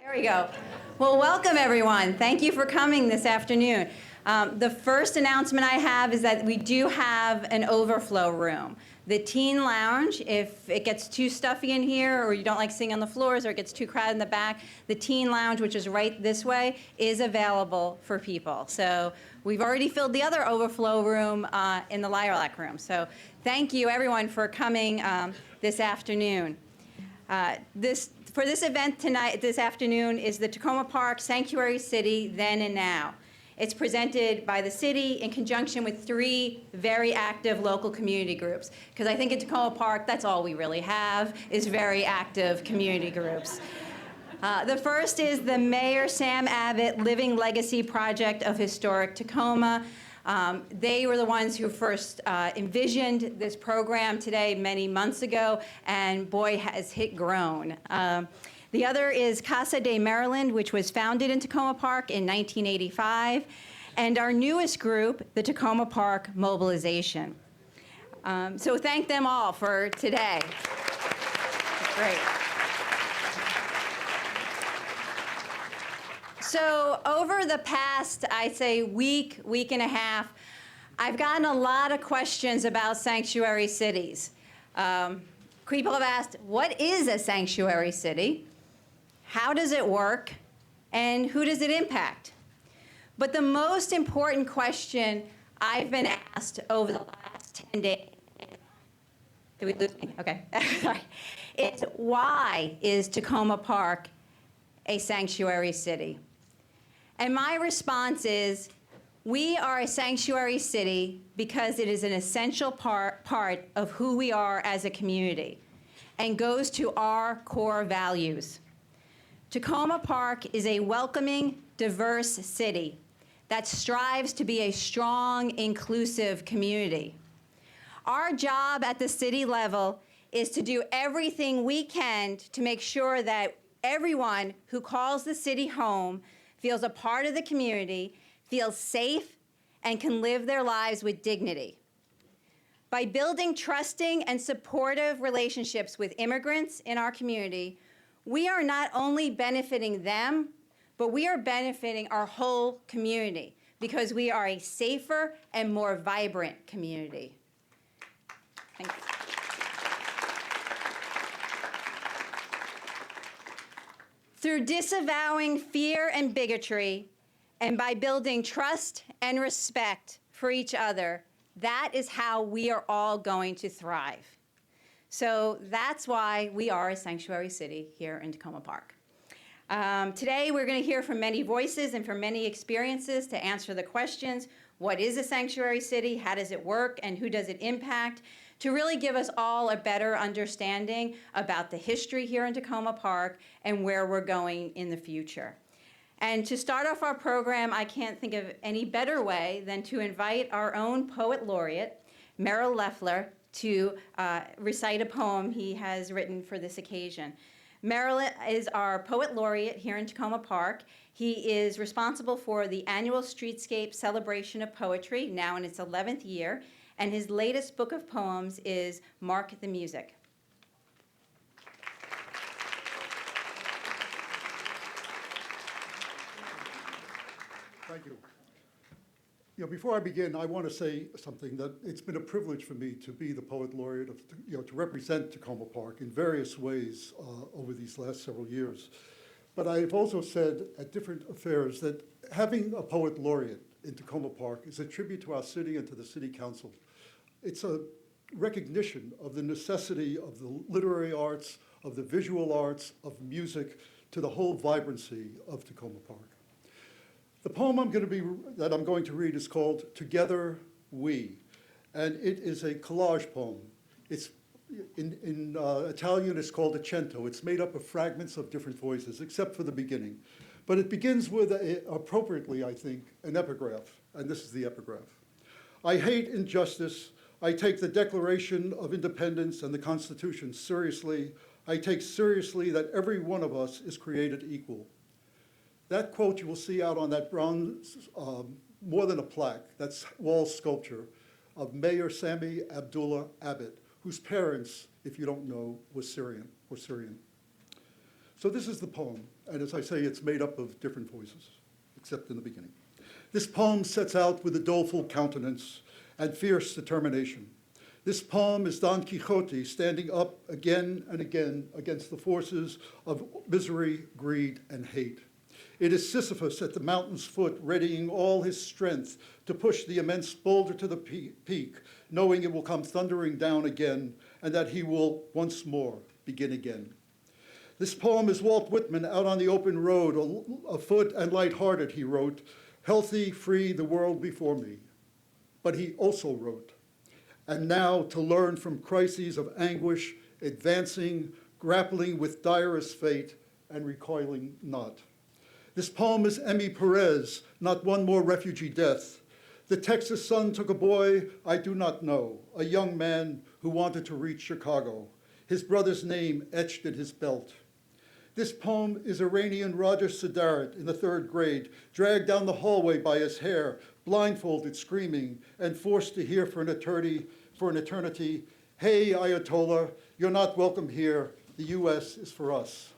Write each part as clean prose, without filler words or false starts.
There we go. Well, welcome everyone. Thank you for coming this afternoon. The first announcement I have is that we do have an overflow room. The teen lounge, if it gets too stuffy in here or you don't like sitting on the floors or it gets too crowded in the back, the teen lounge, which is right this way, is available for people. So we've already filled the other overflow room in the lilac room. So thank you everyone for coming this afternoon. For this event this afternoon is the Takoma Park Sanctuary City Then and Now. It's presented by the city in conjunction with 3 very active local community groups. Because I think in Takoma Park, that's all we really have, is very active community groups. The first is the Mayor Sam Abbott Living Legacy Project of Historic Takoma. They were the ones who first envisioned this program today many months ago, and boy, has it grown. The other is Casa de Maryland, which was founded in Takoma Park in 1985, and our newest group, the Takoma Park Mobilization. So thank them all for today. Great. So over the past, I'd say week and a half, I've gotten a lot of questions about sanctuary cities. People have asked, what is a sanctuary city? How does it work? And who does it impact? But the most important question I've been asked over the last 10 days, did we lose me? Okay, sorry. It's why is Takoma Park a sanctuary city? And my response is, we are a sanctuary city because it is an essential part of who we are as a community and goes to our core values. Takoma Park is a welcoming, diverse city that strives to be a strong, inclusive community. Our job at the city level is to do everything we can to make sure that everyone who calls the city home feels a part of the community, feels safe, and can live their lives with dignity. By building trusting and supportive relationships with immigrants in our community, we are not only benefiting them, but we are benefiting our whole community because we are a safer and more vibrant community. Thank you. Through disavowing fear and bigotry, and by building trust and respect for each other, that is how we are all going to thrive. So that's why we are a sanctuary city here in Takoma Park. Today, we're going to hear from many voices and from many experiences to answer the questions, what is a sanctuary city, how does it work, and who does it impact, to really give us all a better understanding about the history here in Takoma Park and where we're going in the future. And to start off our program, I can't think of any better way than to invite our own poet laureate, Merrill Leffler, to recite a poem he has written for this occasion. Merrill is our poet laureate here in Takoma Park. He is responsible for the annual Streetscape Celebration of Poetry, now in its 11th year, and his latest book of poems is Mark the Music. Thank you. Before I begin, I want to say something that it's been a privilege for me to be the Poet Laureate of, to represent Takoma Park in various ways over these last several years. But I've also said at different affairs that having a Poet Laureate in Takoma Park is a tribute to our city and to the City Council. It's a recognition of the necessity of the literary arts, of the visual arts, of music, to the whole vibrancy of Takoma Park. The poem that I'm going to read is called Together We, and it is a collage poem. It's in Italian, it's called a cento. It's made up of fragments of different voices, except for the beginning. But it begins with, appropriately, I think, an epigraph, and this is the epigraph. I hate injustice. I take the Declaration of Independence and the Constitution seriously. I take seriously that every one of us is created equal. That quote you will see out on that brown, more than a plaque, that's wall sculpture of Mayor Sami Abdullah Abbott, whose parents, if you don't know, were Syrian. So this is the poem, and as I say, it's made up of different voices, except in the beginning. This poem sets out with a doleful countenance and fierce determination. This poem is Don Quixote standing up again and again against the forces of misery, greed, and hate. It is Sisyphus at the mountain's foot, readying all his strength to push the immense boulder to the peak, knowing it will come thundering down again, and that he will once more begin again. This poem is Walt Whitman out on the open road, afoot and lighthearted, he wrote, healthy, free, the world before me. But he also wrote, and now to learn from crises of anguish, advancing, grappling with direst fate, and recoiling not. This poem is Emmy Perez, not one more refugee death. The Texas sun took a boy I do not know, a young man who wanted to reach Chicago, his brother's name etched in his belt. This poem is Iranian Roger Sidarat in the 3rd grade, dragged down the hallway by his hair, blindfolded, screaming, and forced to hear for an eternity, hey, Ayatollah, you're not welcome here. The US is for us.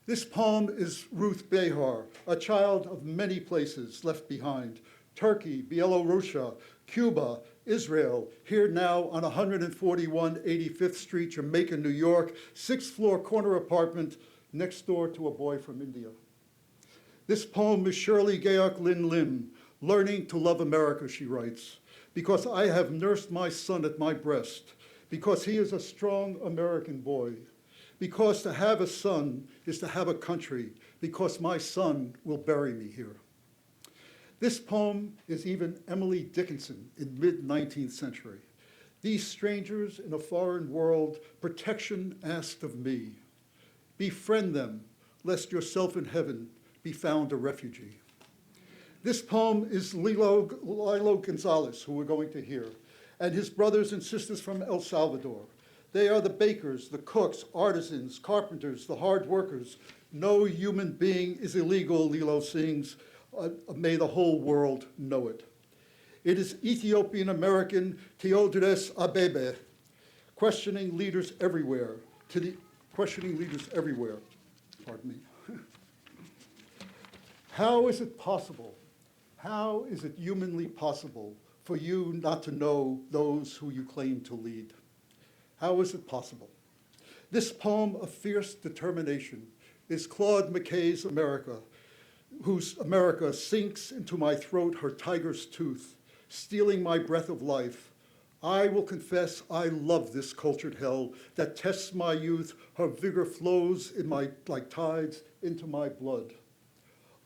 This poem is Ruth Behar, a child of many places left behind. Turkey, Bielorussia, Cuba, Israel, here now on 141 85th Street, Jamaica, New York, 6th-floor corner apartment next door to a boy from India. This poem is Shirley Geok Lin Lim, learning to love America, she writes, because I have nursed my son at my breast, because he is a strong American boy, because to have a son is to have a country, because my son will bury me here. This poem is even Emily Dickinson in mid-19th century. These strangers in a foreign world, protection asked of me. Befriend them, lest yourself in heaven be found a refugee. This poem is Lilo Gonzalez, who we're going to hear, and his brothers and sisters from El Salvador. They are the bakers, the cooks, artisans, carpenters, the hard workers. No human being is illegal, Lilo sings. May the whole world know it. It is Ethiopian-American Theodores Abebe, questioning leaders everywhere, pardon me. How is it possible, how is it humanly possible for you not to know those who you claim to lead? How is it possible? This poem of fierce determination is Claude McKay's America, whose America sinks into my throat her tiger's tooth, stealing my breath of life. I will confess I love this cultured hell that tests my youth. Her vigor flows like tides into my blood.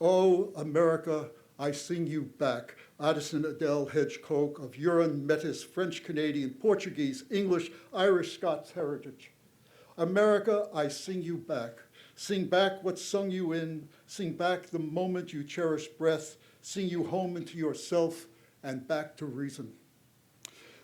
Oh, America, I sing you back. Addison Adele Hedge-Coke of Huron, Metis, French, Canadian, Portuguese, English, Irish, Scots heritage. America, I sing you back. Sing back what sung you in. Sing back the moment you cherish breath. Sing you home into yourself and back to reason.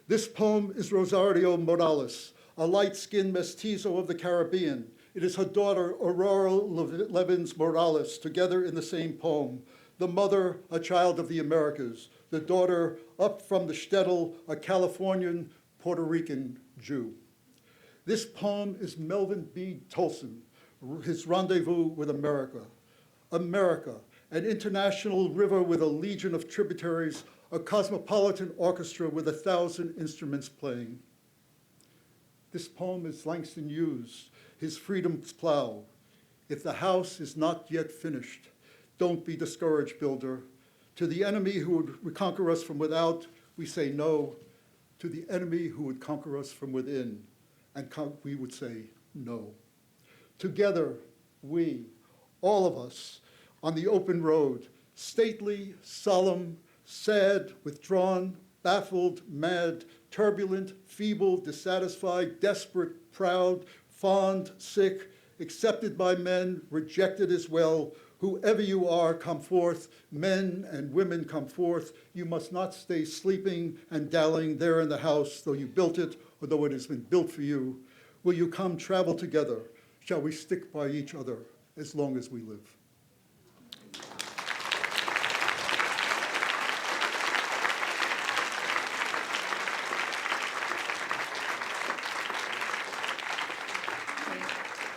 This poem is Rosario Morales, a light-skinned mestizo of the Caribbean. It is her daughter, Aurora Levins Morales, together in the same poem. The mother, a child of the Americas. The daughter, up from the shtetl, a Californian Puerto Rican Jew. This poem is Melvin B. Tolson, his rendezvous with America. America, an international river with a legion of tributaries, a cosmopolitan orchestra with 1,000 instruments playing. This poem is Langston Hughes, his freedom's plow. If the house is not yet finished, don't be discouraged, builder. To the enemy who would conquer us from without, we say no. To the enemy who would conquer us from within, and we would say no. Together, we, all of us, on the open road, stately, solemn, sad, withdrawn, baffled, mad, turbulent, feeble, dissatisfied, desperate, proud, fond, sick, accepted by men, rejected as well. Whoever you are, come forth. Men and women, come forth. You must not stay sleeping and dallying there in the house, though you built it, or though it has been built for you. Will you come travel together? Shall we stick by each other as long as we live?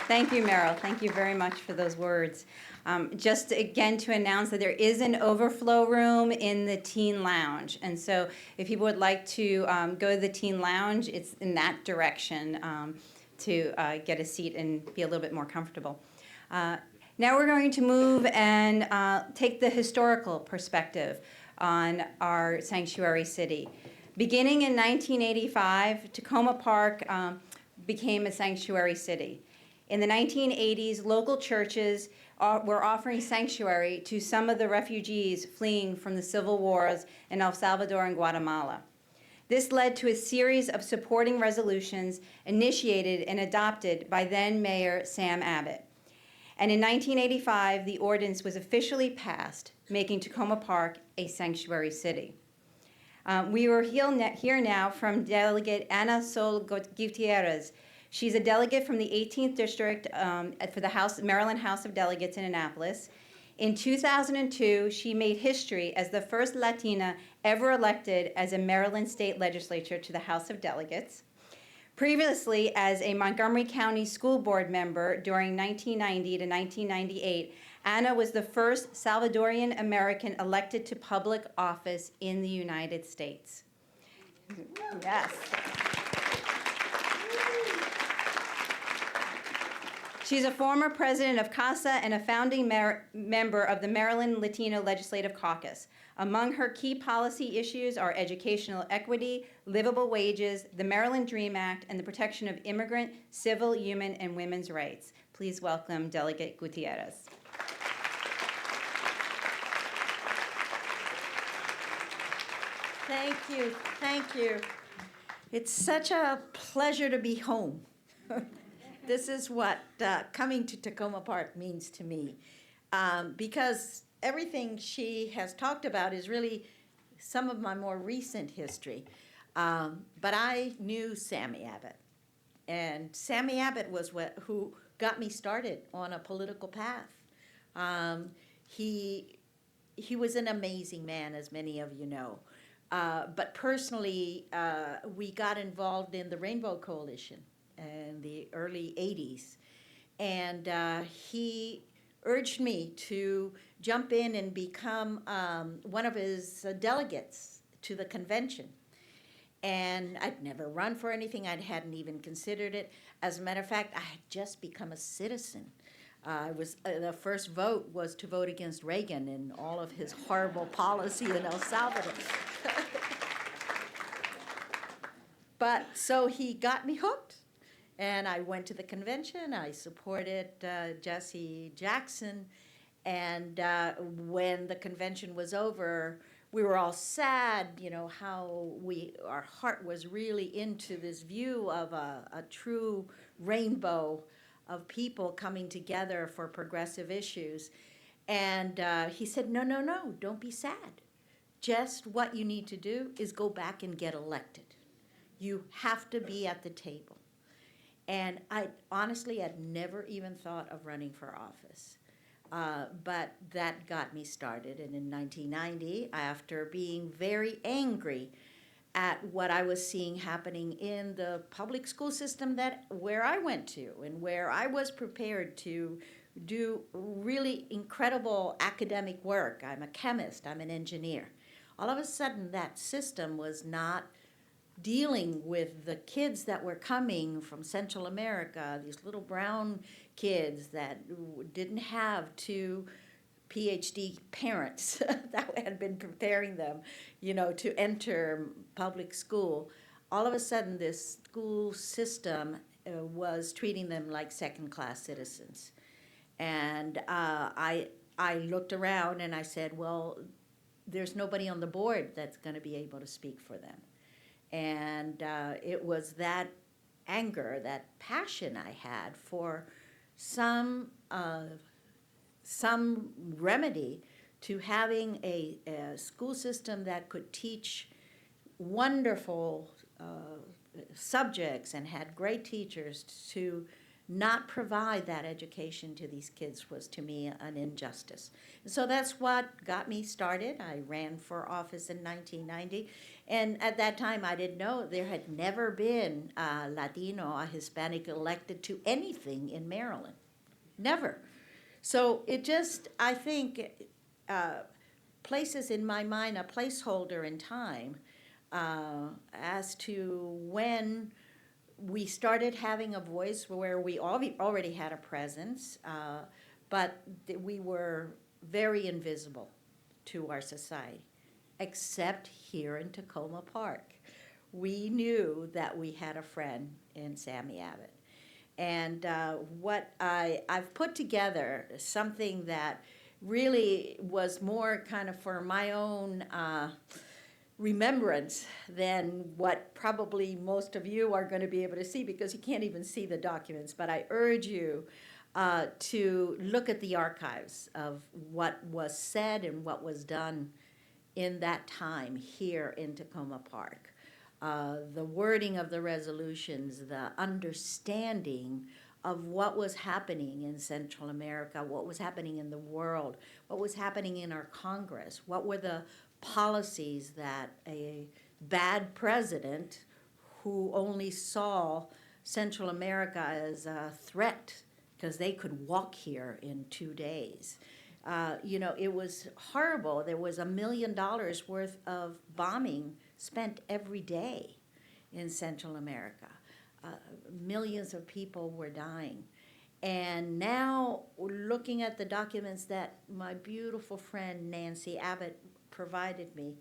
Thank you, Meryl. Thank you very much for those words. Just again to announce that there is an overflow room in the teen lounge. And so if people would like to go to the teen lounge, it's in that direction to get a seat and be a little bit more comfortable. Now we're going to move and take the historical perspective on our sanctuary city. Beginning in 1985, Takoma Park became a sanctuary city. In the 1980s, local churches were offering sanctuary to some of the refugees fleeing from the civil wars in El Salvador and Guatemala. This led to a series of supporting resolutions initiated and adopted by then Mayor Sam Abbott. And in 1985, the ordinance was officially passed, making Takoma Park a sanctuary city. We are here now from Delegate Ana Sol Gutierrez. She's a delegate from the 18th District for the Maryland House of Delegates in Annapolis. In 2002, she made history as the first Latina ever elected as a Maryland state legislature to the House of Delegates. Previously, as a Montgomery County School Board member during 1990 to 1998, Ana was the first Salvadorian American elected to public office in the United States. Yes. She's a former president of CASA and a founding member of the Maryland Latino Legislative Caucus. Among her key policy issues are educational equity, livable wages, the Maryland Dream Act, and the protection of immigrant, civil, human, and women's rights. Please welcome Delegate Gutierrez. Thank you, thank you. It's such a pleasure to be home. This is what coming to Takoma Park means to me, because everything she has talked about is really some of my more recent history. But I knew Sammy Abbott, and Sammy Abbott was who got me started on a political path. He was an amazing man, as many of you know. But personally, we got involved in the Rainbow Coalition in the early 80s. And he urged me to jump in and become one of his delegates to the convention. And I'd never run for anything. I hadn't even considered it. As a matter of fact, I had just become a citizen. The first vote was to vote against Reagan and all of his horrible policy in El Salvador. But so he got me hooked, and I went to the convention. I supported Jesse Jackson, and when the convention was over, we were all sad, you know, how our heart was really into this view of a true rainbow of people coming together for progressive issues. And he said, no, don't be sad. Just what you need to do is go back and get elected. You have to be at the table. And I honestly had never even thought of running for office. But that got me started. And in 1990, after being very angry at what I was seeing happening in the public school system where I went to and where I was prepared to do really incredible academic work. I'm a chemist, I'm an engineer. All of a sudden, that system was not dealing with the kids that were coming from Central America, these little brown kids that didn't have two PhD parents that had been preparing them, you know, to enter public school. All of a sudden, this school system was treating them like second-class citizens. And I looked around and I said, well, there's nobody on the board that's going to be able to speak for them. And it was that anger, that passion I had for some remedy to having a school system that could teach wonderful subjects and had great teachers to not provide that education to these kids was, to me, an injustice. And so that's what got me started. I ran for office in 1990, and at that time I didn't know there had never been a Latino, a Hispanic elected to anything in Maryland. Never. So it just, I think, places in my mind a placeholder in time as to when we started having a voice where we already had a presence, but we were very invisible to our society, except here in Takoma Park. We knew that we had a friend in Sammy Abbott. And what I've put together something that really was more kind of for my own remembrance than what probably most of you are going to be able to see, because you can't even see the documents. But I urge you to look at the archives of what was said and what was done in that time here in Takoma Park. The wording of the resolutions, the understanding of what was happening in Central America, what was happening in the world, what was happening in our Congress, what were the policies that a bad president who only saw Central America as a threat because they could walk here in 2 days. It was horrible. There was $1 million worth of bombing spent every day in Central America. Millions of people were dying. And now, looking at the documents that my beautiful friend Nancy Abbott provided me,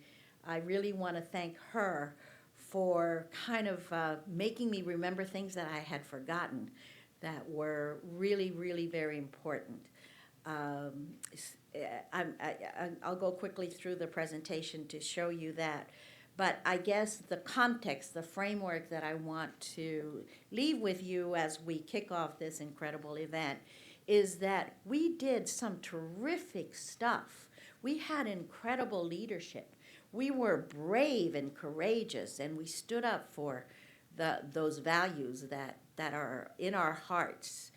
I really want to thank her for kind of making me remember things that I had forgotten that were really, really very important. I'll go quickly through the presentation to show you that. But I guess the context, the framework that I want to leave with you as we kick off this incredible event is that we did some terrific stuff. We had incredible leadership. We were brave and courageous, and we stood up for those values that are in our hearts.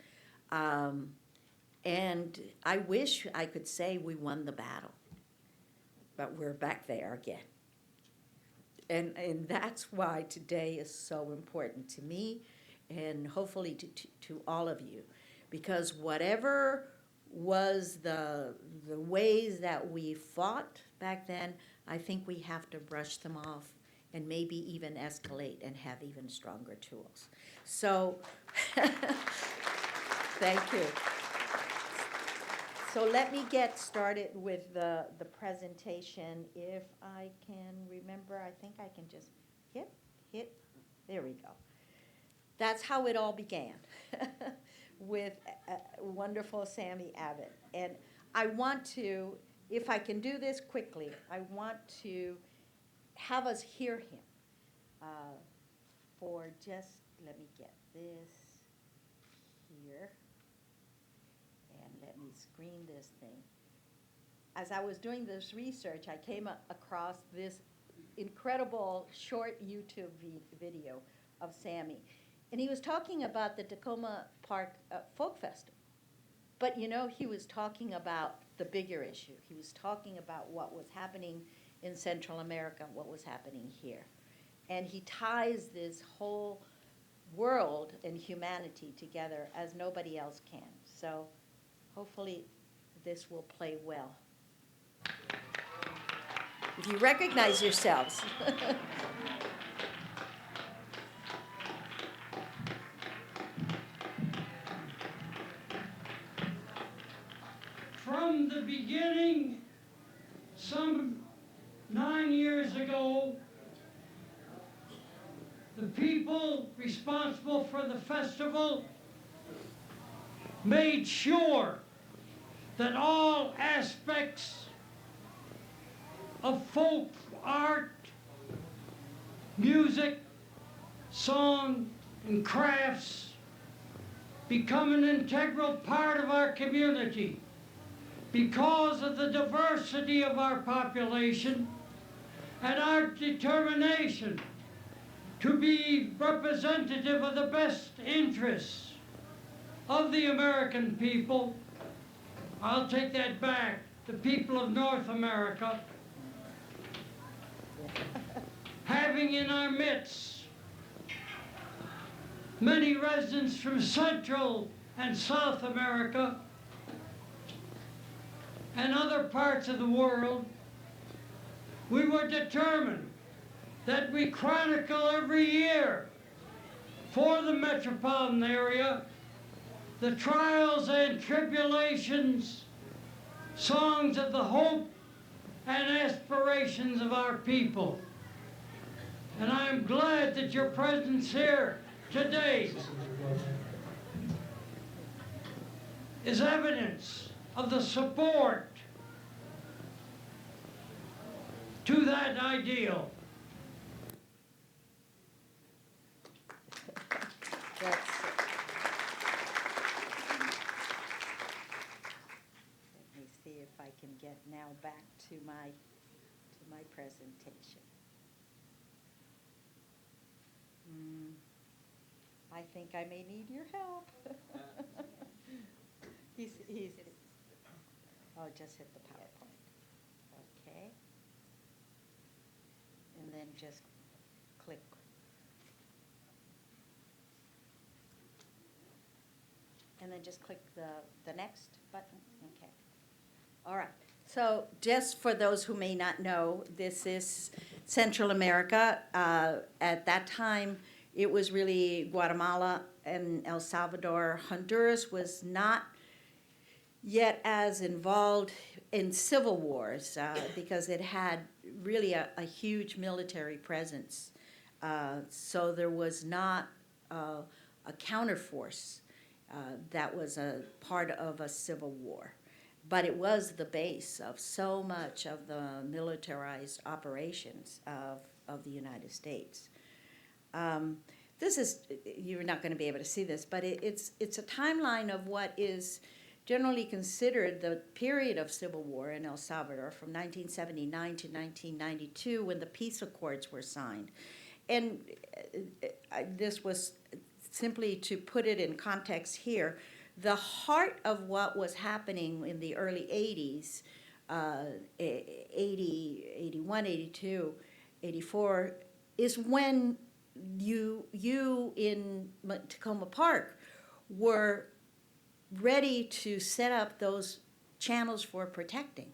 And I wish I could say we won the battle, but we're back there again. And that's why today is so important to me and hopefully to all of you, because whatever was the ways that we fought back then, I think we have to brush them off and maybe even escalate and have even stronger tools. So thank you. So let me get started with the presentation. If I can remember, I think I can just hit, there we go. That's how it all began with wonderful Sammy Abbott. And I want to, if I can do this quickly, I want to have us hear him for just, let me get this here. And let me screen this thing. As I was doing this research, I came across this incredible short YouTube video of Sammy. And he was talking about the Takoma Park Folk Festival. But he was talking about the bigger issue. He was talking about what was happening in Central America, what was happening here. And he ties this whole world and humanity together as nobody else can. So hopefully this will play well. If you recognize yourselves. From the beginning, some 9 years ago, the people responsible for the festival made sure that all aspects of folk art, music, song, and crafts become an integral part of our community because of the diversity of our population and our determination to be representative of the best interests of the American people, I'll take that back, the people of North America, having in our midst many residents from Central and South America and other parts of the world, we were determined that we chronicle every year for the metropolitan area the trials and tribulations, songs of the hope and aspirations of our people. And I'm glad that your presence here today is evidence of the support to that ideal. That's, let me see if I can get now back to my presentation. I think I may need your help. he's, oh, just hit the PowerPoint. Okay. And then just click. And then just click the next button. Okay. All right. So just for those who may not know, this is Central America. At that time, it was really Guatemala and El Salvador. Honduras was not yet as involved in civil wars because it had really a huge military presence. So there was not a counterforce that was a part of a civil war. But it was the base of so much of the militarized operations of the United States. This is, you're not going to be able to see this, but it's a timeline of what is generally considered the period of civil war in El Salvador from 1979 to 1992 when the peace accords were signed. And this was simply to put it in context here. The heart of what was happening in the early 80s, 80, 81, 82, 84, is when you in Takoma Park were ready to set up those channels for protecting.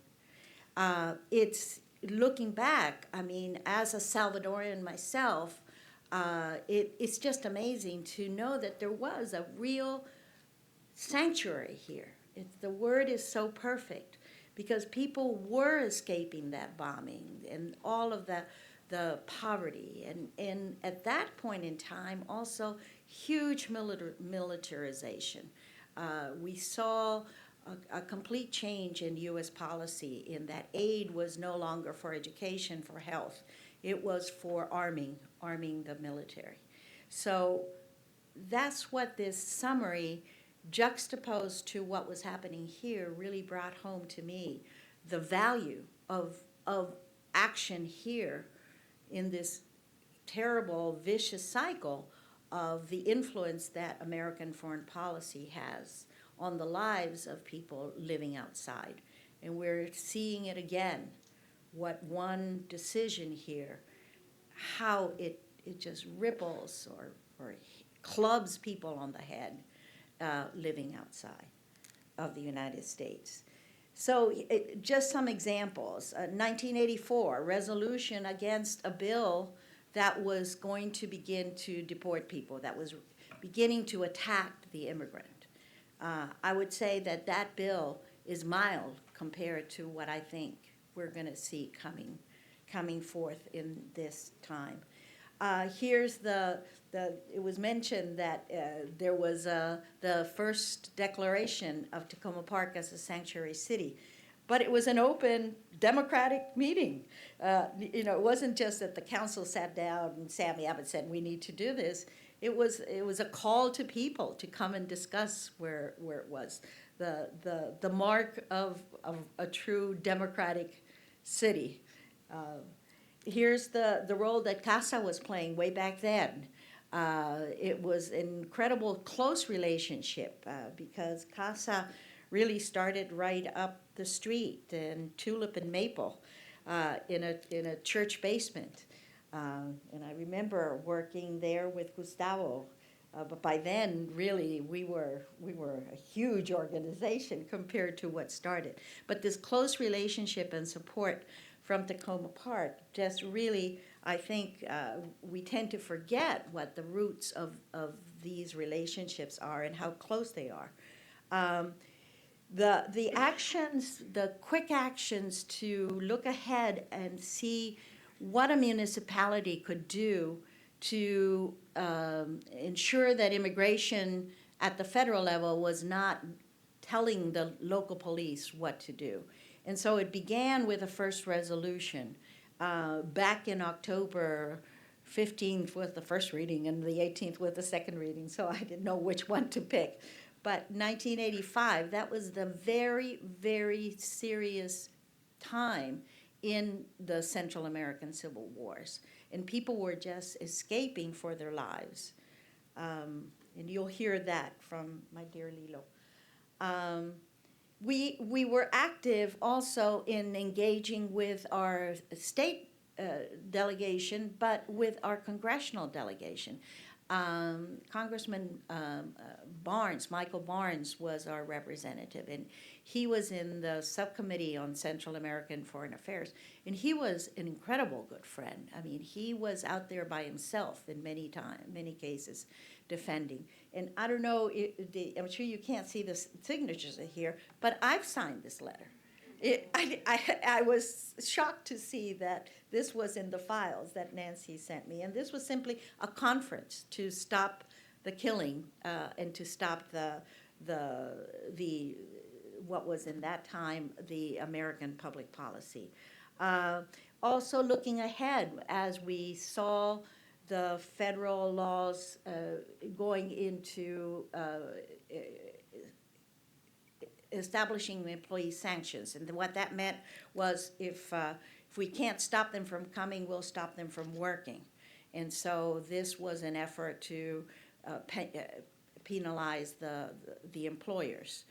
It's looking back, I mean, as a Salvadorian myself, it's just amazing to know that there was a real sanctuary here. The word is so perfect because people were escaping that bombing and all of the poverty. And at that point in time, also huge militarization. We saw a complete change in U.S. policy in that aid was no longer for education, for health. It was for arming the military. So that's what this summary juxtaposed to what was happening here really brought home to me the value of action here in this terrible, vicious cycle of the influence that American foreign policy has on the lives of people living outside. And we're seeing it again, what one decision here, how it just ripples or clubs people on the head living outside of the United States. So just some examples. 1984, resolution against a bill that was going to begin to deport people, that was beginning to attack the immigrant. I would say that that bill is mild compared to what I think we're going to see coming forth in this time. Here's it was mentioned that there was the first declaration of Takoma Park as a sanctuary city, but it was an open democratic meeting. It wasn't just that the council sat down and Sammy Abbott said, we need to do this. It was a call to people to come and discuss where it was. The mark of a true democratic city. Here's the role that CASA was playing way back then. It was an incredible close relationship because Casa really started right up the street in Tulip and Maple in a church basement. And I remember working there with Gustavo. But by then, really, we were a huge organization compared to what started. But this close relationship and support from Takoma Park just really, I think, we tend to forget what the roots of these relationships are and how close they are. The actions, the quick actions to look ahead and see what a municipality could do to ensure that immigration at the federal level was not telling the local police what to do. And so it began with a first resolution back in October 15th was the first reading and the 18th was the second reading, so I didn't know which one to pick. But 1985, that was the very, very serious time in the Central American Civil Wars. And people were just escaping for their lives. And you'll hear that from my dear Lilo. We were active also in engaging with our state delegation, but with our congressional delegation. Congressman Barnes, Michael Barnes, was our representative, and he was in the subcommittee on Central American Foreign Affairs, and he was an incredible good friend. I mean, he was out there by himself in many cases, defending. And I don't know, I'm sure you can't see the signatures here, but I've signed this letter. I was shocked to see that this was in the files that Nancy sent me, and this was simply a conference to stop the killing and to stop the what was in that time the American public policy. Also looking ahead as we saw the federal laws going into establishing employee sanctions. And what that meant was if we can't stop them from coming, we'll stop them from working. And so this was an effort to penalize the employers.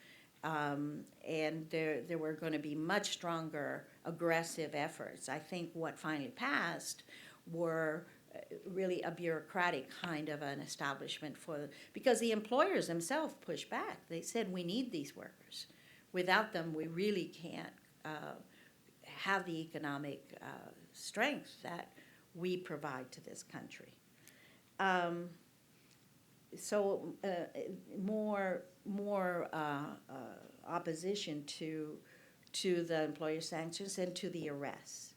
And there were going to be much stronger aggressive efforts. I think what finally passed were really a bureaucratic kind of an establishment because the employers themselves pushed back. They said, we need these workers. Without them, we really can't have the economic strength that we provide to this country. So more opposition to the employer sanctions and to the arrests.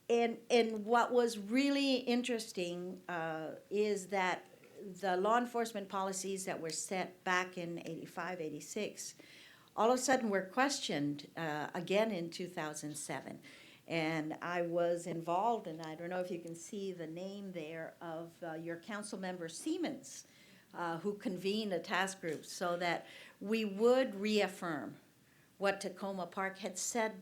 And what was really interesting is that the law enforcement policies that were set back in 85, 86, all of a sudden were questioned again in 2007. And I was involved, and I don't know if you can see the name there of your council member Siemens, who convened a task group so that we would reaffirm what Takoma Park had set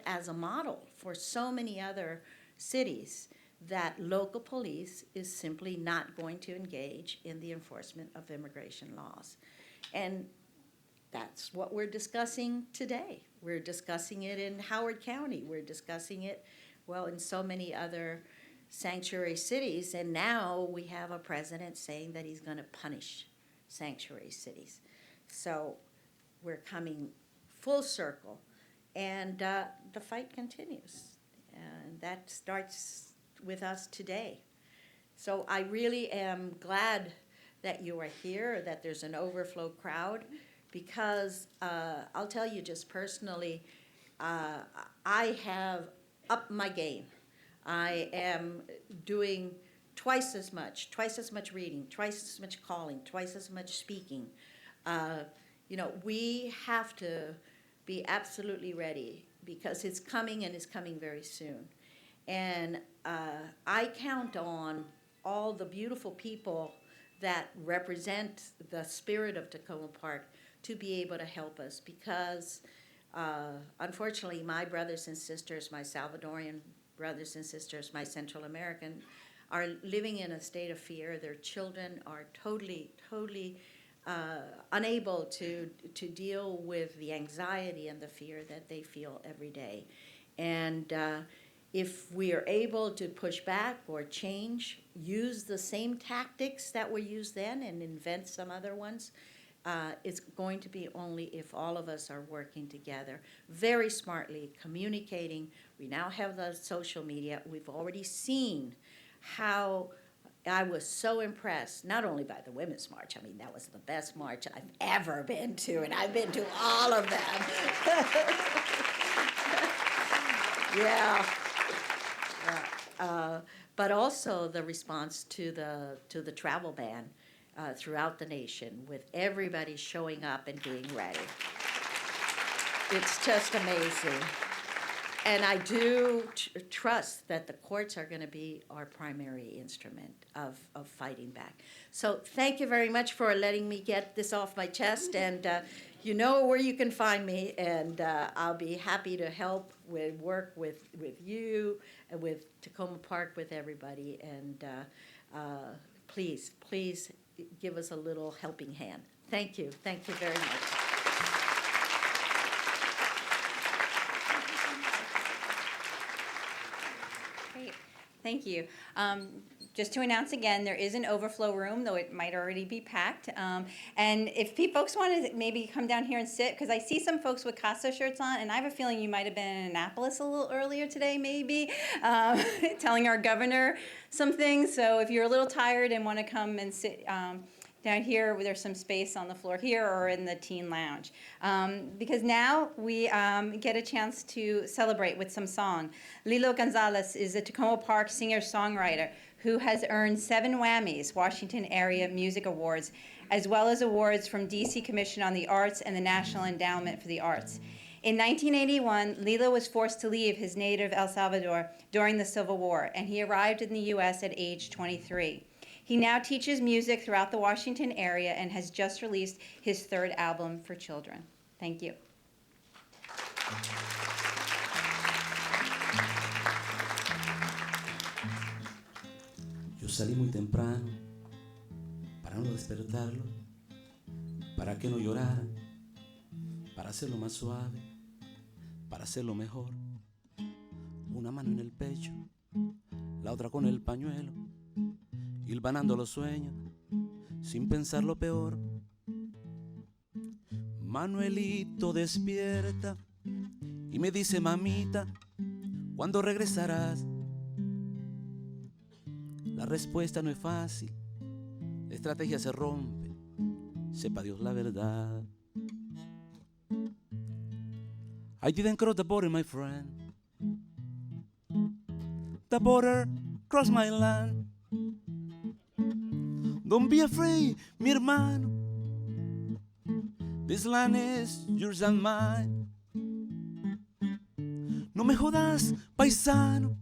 as a model for so many other cities, that local police is simply not going to engage in the enforcement of immigration laws. And that's what we're discussing today. We're discussing it in Howard County. We're discussing it, well, in so many other sanctuary cities. And now we have a president saying that he's going to punish sanctuary cities. So we're coming full circle. And the fight continues. And that starts with us today. So I really am glad that you are here, that there's an overflow crowd, because I'll tell you just personally, I have upped my game. I am doing twice as much reading, twice as much calling, twice as much speaking. We have to be absolutely ready because it's coming and it's coming very soon. And I count on all the beautiful people that represent the spirit of Takoma Park to be able to help us because unfortunately my brothers and sisters, my Salvadorian brothers and sisters, my Central American, are living in a state of fear. Their children are totally unable to deal with the anxiety and the fear that they feel every day. And if we are able to push back or change, use the same tactics that were used then and invent some other ones, it's going to be only if all of us are working together very smartly, communicating. We now have the social media. We've already seen how I was so impressed, not only by the Women's March. I mean, that was the best march I've ever been to, and I've been to all of them. Yeah. But also the response to the travel ban throughout the nation, with everybody showing up and being ready. It's just amazing. And I do trust that the courts are going to be our primary instrument of fighting back. So thank you very much for letting me get this off my chest. And you know where you can find me. And I'll be happy to help work with you, and with Takoma Park, with everybody. And please give us a little helping hand. Thank you. Thank you very much. Great, thank you. Just to announce again, there is an overflow room, though it might already be packed. And if folks want to maybe come down here and sit, because I see some folks with CASA shirts on, and I have a feeling you might have been in Annapolis a little earlier today, maybe, telling our governor some things. So if you're a little tired and want to come and sit down here, there's some space on the floor here or in the teen lounge. Because now we get a chance to celebrate with some song. Lilo Gonzalez is a Takoma Park singer-songwriter who has earned 7 Wammys, Washington Area Music Awards, as well as awards from DC Commission on the Arts and the National Endowment for the Arts. In 1981, Lilo was forced to leave his native El Salvador during the Civil War, and he arrived in the U.S. at age 23. He now teaches music throughout the Washington area and has just released his 3rd album for children. Thank you. Yo salí muy temprano para no despertarlo, para que no llorara, para hacerlo más suave, para hacerlo mejor. Una mano en el pecho, la otra con el pañuelo, hilvanando los sueños, sin pensar lo peor. Manuelito despierta y me dice, mamita, ¿cuándo regresarás? La respuesta no es fácil, la estrategia se rompe, sepa Dios la verdad. I didn't cross the border, my friend. The border crossed my land. Don't be afraid, mi hermano. This land is yours and mine. No me jodas, paisano.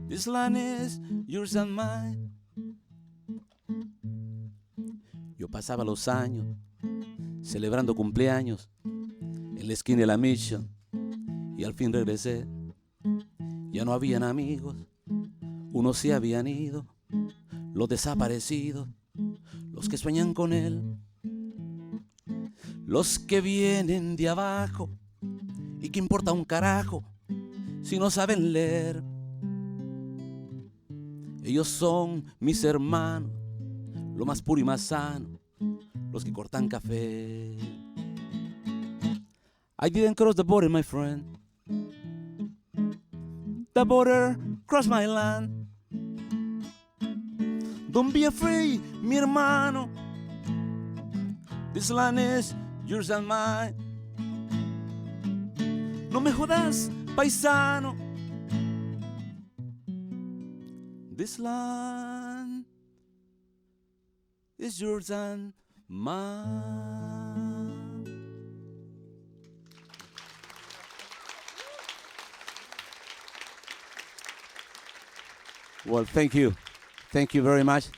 This land is yours and mine. Yo pasaba los años celebrando cumpleaños en la esquina de la Mission, y al fin regresé. Ya no habían amigos, unos se habían ido, los desaparecidos, los que sueñan con él, los que vienen de abajo y que importa un carajo si no saben leer. Ellos son mis hermanos, lo más puro y más sano, los que cortan café. I didn't cross the border, my friend. The border crossed my land. Don't be afraid, mi hermano. This land is yours and mine. No me jodas, paisano. This land is yours and mine. Well, thank you. Thank you very much.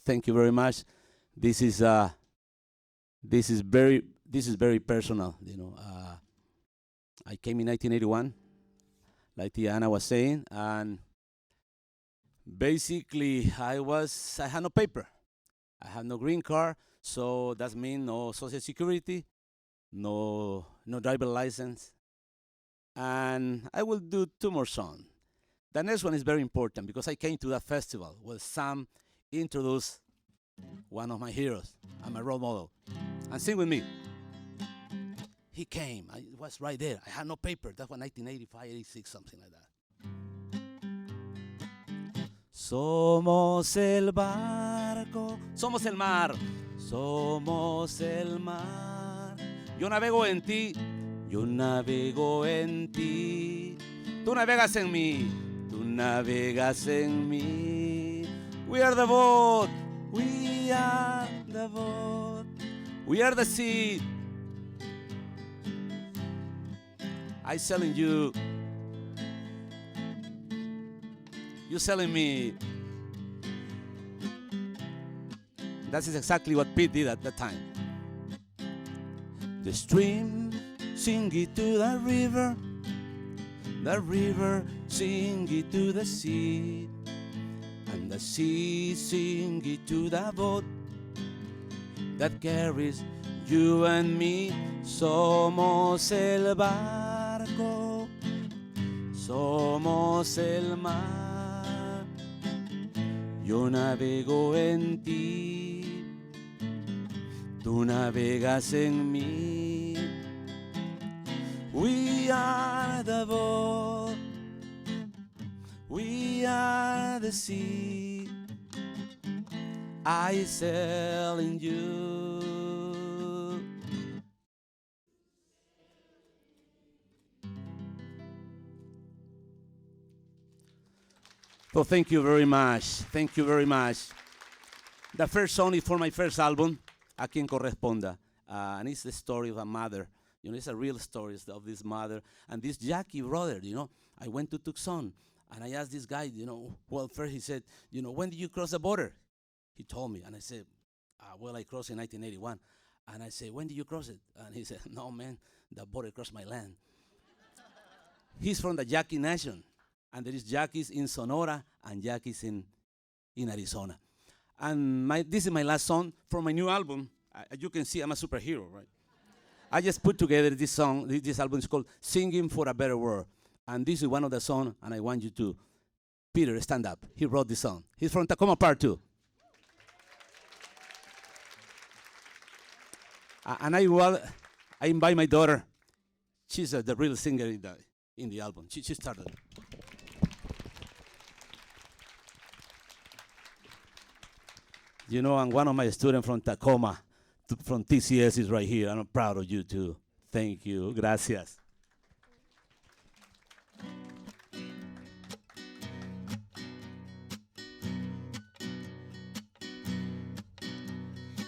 Thank you very much. This is very personal, you know. I came in 1981, like Tiana was saying, and Basically, I had no paper. I had no green card, so that means no social security, no driver license. And I will do two more songs. The next one is very important because I came to that festival where Sam introduced one of my heroes and my role model. And sing with me. He came. I was right there. I had no paper. That was 1985, 86, something like that. Somos el barco, somos el mar, somos el mar. Yo navego en ti, yo navego en ti. Tú navegas en mí, tú navegas en mí. We are the boat, we are the boat, we are the sea. I selling you. You selling me. That is exactly what Pete did at that time. The stream sing it to the river sing it to the sea, and the sea sing it to the boat that carries you and me. Somos el barco, somos el mar. Yo navego en ti, tú navegas en mí. We are the boat, we are the sea. I sail in you. So thank you very much. Thank you very much. The first song is for my first album, A Quien Corresponda. And it's the story of a mother. You know, it's a real story of this mother. And this Jackie brother, you know, I went to Tucson. And I asked this guy, you know, well, first he said, you know, when did you cross the border? He told me. And I said, well, I crossed in 1981. And I said, when did you cross it? And he said, no, man, the border crossed my land. He's from the Yaqui Nation. And there is Yaquis in Sonora and Yaquis in Arizona. And this is my last song from my new album. As you can see, I'm a superhero, right? I just put together this song. This album is called Singing for a Better World. And this is one of the songs, and I want you to, Peter, stand up. He wrote this song. He's from Takoma Part 2. And I invite my daughter. She's the real singer in the album. She started. You know, and one of my students from Takoma, from TCS, is right here. I'm proud of you, too. Thank you. Gracias.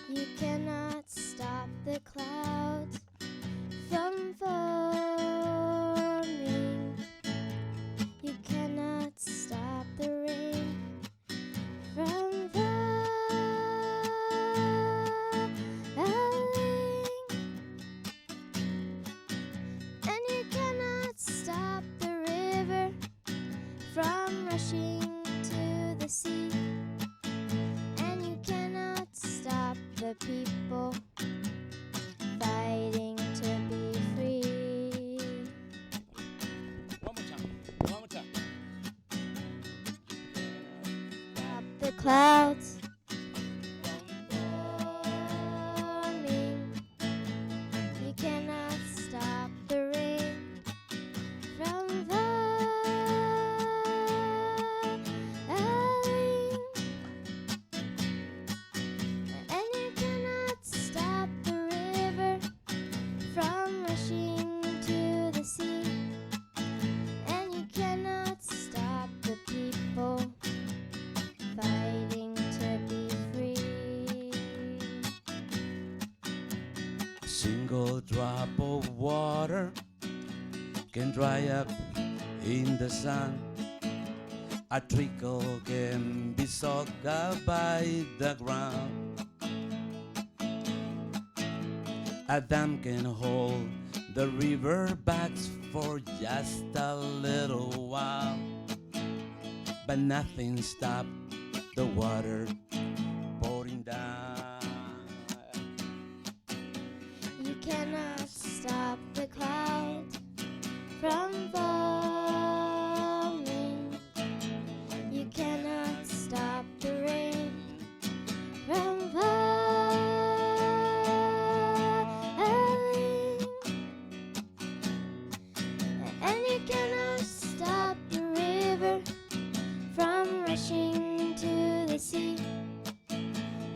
You cannot stop the clouds from forming. You cannot stop the rain from falling. And you cannot stop the river from rushing to the sea. And you cannot stop the people fighting to be free. One more time. One more time. Stop the clouds forming. You cannot stop the rain from falling. And you cannot stop the river from rushing to the sea. And you cannot stop the people fighting to be free. A single drop of water can dry up in the sun. A trickle can be soaked up by the ground. A dam can hold the river banks for just a little while. but nothing stopped the water pouring down. You cannot stop the clouds from forming. You cannot stop the rain from falling. And you cannot stop the river from rushing to the sea.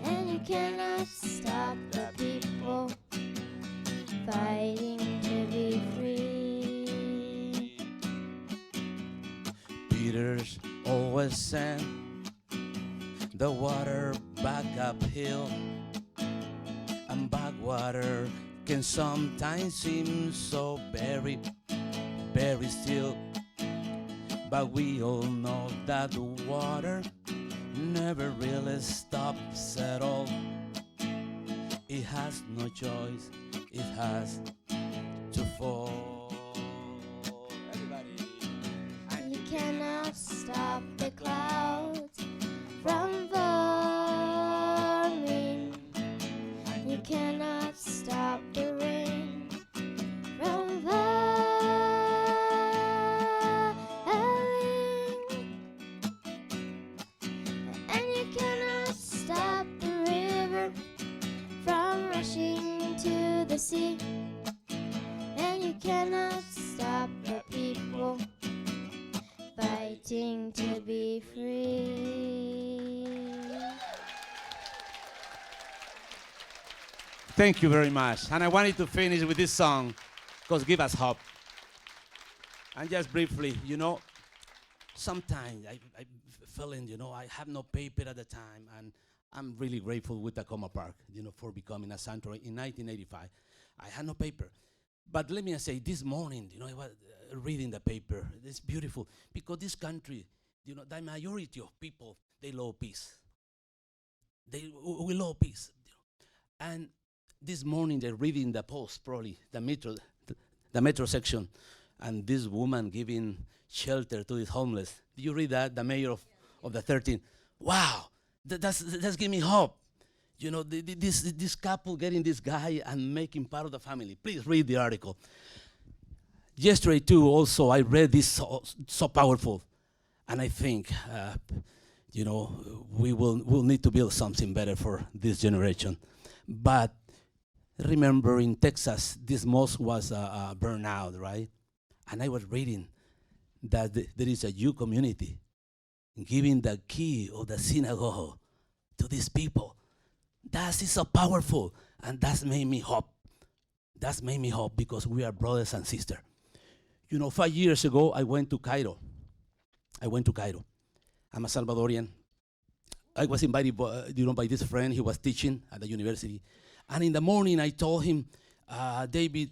And you cannot stop the people fighting to be free. Peter's always sent the water back uphill, and backwater can sometimes seem so very, very still. But we all know that the water never really stops at all. It has no choice, it has to fall. Everybody. You cannot stop the clouds from forming. You cannot stop the rain from falling. And you cannot stop the river from rushing to the sea. And you cannot stop the people fighting to be free. Thank you very much. And I wanted to finish with this song because give us hope. And just briefly, sometimes I feeling, I have no paper at the time, and I'm really grateful with Takoma Park, for becoming a sanctuary in 1985. I had no paper. But let me say, this morning, I was reading the paper. It's beautiful because this country, the majority of people, they love peace. We love peace. And this morning they're reading the Post, probably the metro section, and this woman giving shelter to the homeless. Do you read that? The mayor of the 13th. Wow, that's giving me hope. This couple getting this guy and making part of the family. Please read the article. Yesterday too, also I read this so powerful, and I think we'll need to build something better for this generation. But remember, in Texas, this mosque was burned out, right? And I was reading that there is a Jew community giving the key of the synagogue to these people. That is so powerful, and that's made me hope. That's made me hope because we are brothers and sisters. 5 years ago, I went to Cairo. I'm a Salvadorian. I was invited, by this friend. He was teaching at the university. And in the morning, I told him, David,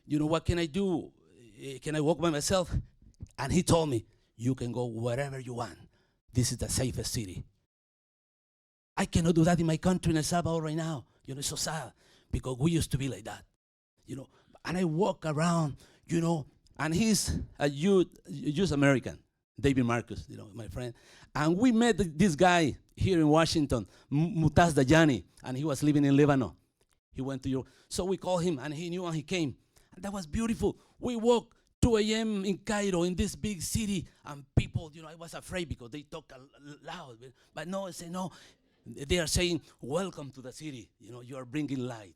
what can I do? Can I walk by myself? And he told me, you can go wherever you want. This is the safest city. I cannot do that in my country, in El Salvador, right now. It's so sad because we used to be like that. And I walk around, and he's a Jewish American, David Marcus, my friend. And we met this guy here in Washington, Mutaz Dajani, and he was living in Lebanon. He went to Europe. So we called him, and he knew, and he came. And that was beautiful. We walked 2 a.m. in Cairo, in this big city, and people, I was afraid because they talk loud. But no, I say no. They are saying, welcome to the city. You are bringing light.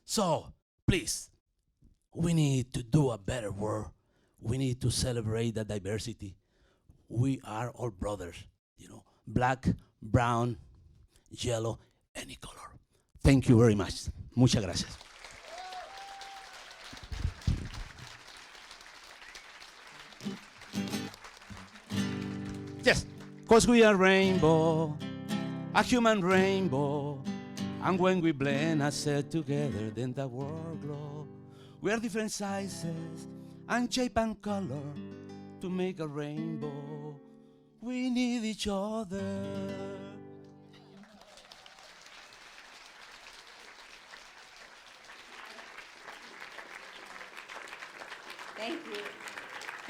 So, please, we need to do a better work. We need to celebrate the diversity. We are all brothers, black, brown, yellow, any color. Thank you very much. Muchas gracias. Yes, because we are rainbow, a human rainbow. And when we blend ourselves together, then the world glows. We are different sizes and shape and color to make a rainbow. We need each other. Thank you.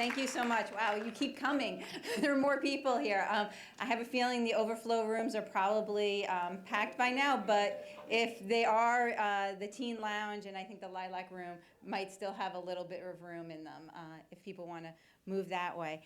Thank you so much. Wow, you keep coming. There are more people here. I have a feeling the overflow rooms are probably packed by now, but if they are, the teen lounge and I think the lilac room might still have a little bit of room in them if people want to move that way.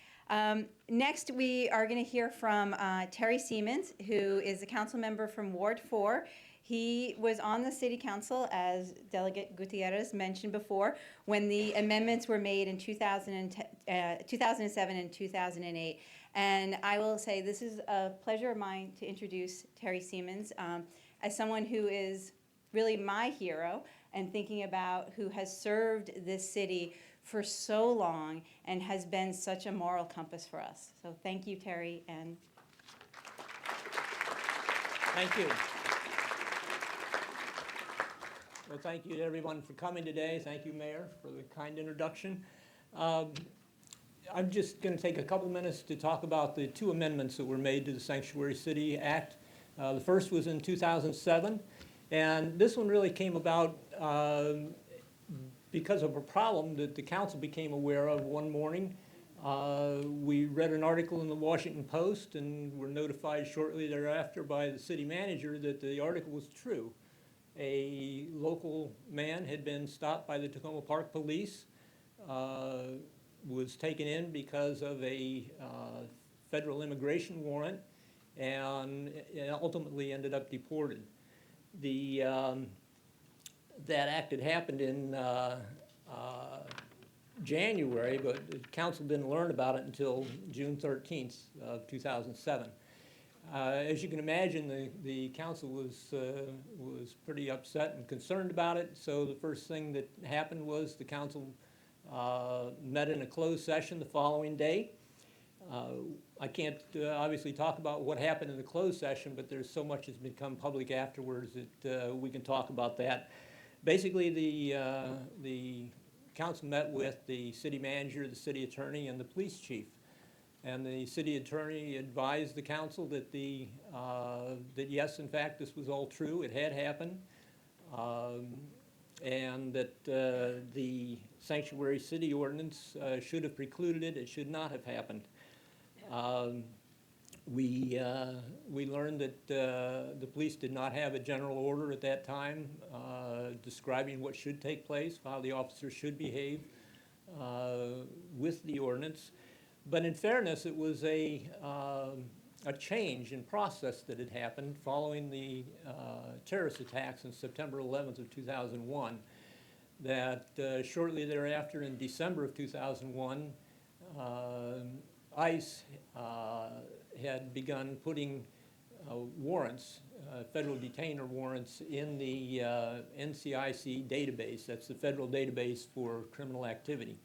Next, we are going to hear from Terry Siemens, who is a council member from Ward 4. He was on the city council, as Delegate Gutierrez mentioned before, when the amendments were made in 2007 and 2008. And I will say this is a pleasure of mine to introduce Terry Siemens as someone who is really my hero and thinking about who has served this city for so long and has been such a moral compass for us. So thank you, Terry. And Thank you. Well, thank you to everyone for coming today. Thank you, Mayor, for the kind introduction. I'm just going to take a couple minutes to talk about the two amendments that were made to the Sanctuary City Act. The first was in 2007, and this one really came about because of a problem that the council became aware of one morning. We read an article in the Washington Post and were notified shortly thereafter by the city manager that the article was true. A local man had been stopped by the Takoma Park Police, was taken in because of a federal immigration warrant, and ultimately ended up deported. That act had happened in January, but the council didn't learn about it until June 13th of 2007. As you can imagine, the council was pretty upset and concerned about it. So the first thing that happened was the council met in a closed session the following day. I can't obviously talk about what happened in the closed session, but there's so much that's become public afterwards that we can talk about that. Basically, the council met with the city manager, the city attorney, and the police chief. And the city attorney advised the council that that yes, in fact, this was all true. It had happened, and that the sanctuary city ordinance should have precluded it. It should not have happened. We learned that the police did not have a general order at that time describing what should take place, how the officers should behave with the ordinance. But in fairness, it was a change in process that had happened following the terrorist attacks on September 11th of 2001, that shortly thereafter in December of 2001, ICE had begun putting warrants, federal detainer warrants, in the NCIC database. That's the federal database for criminal activity.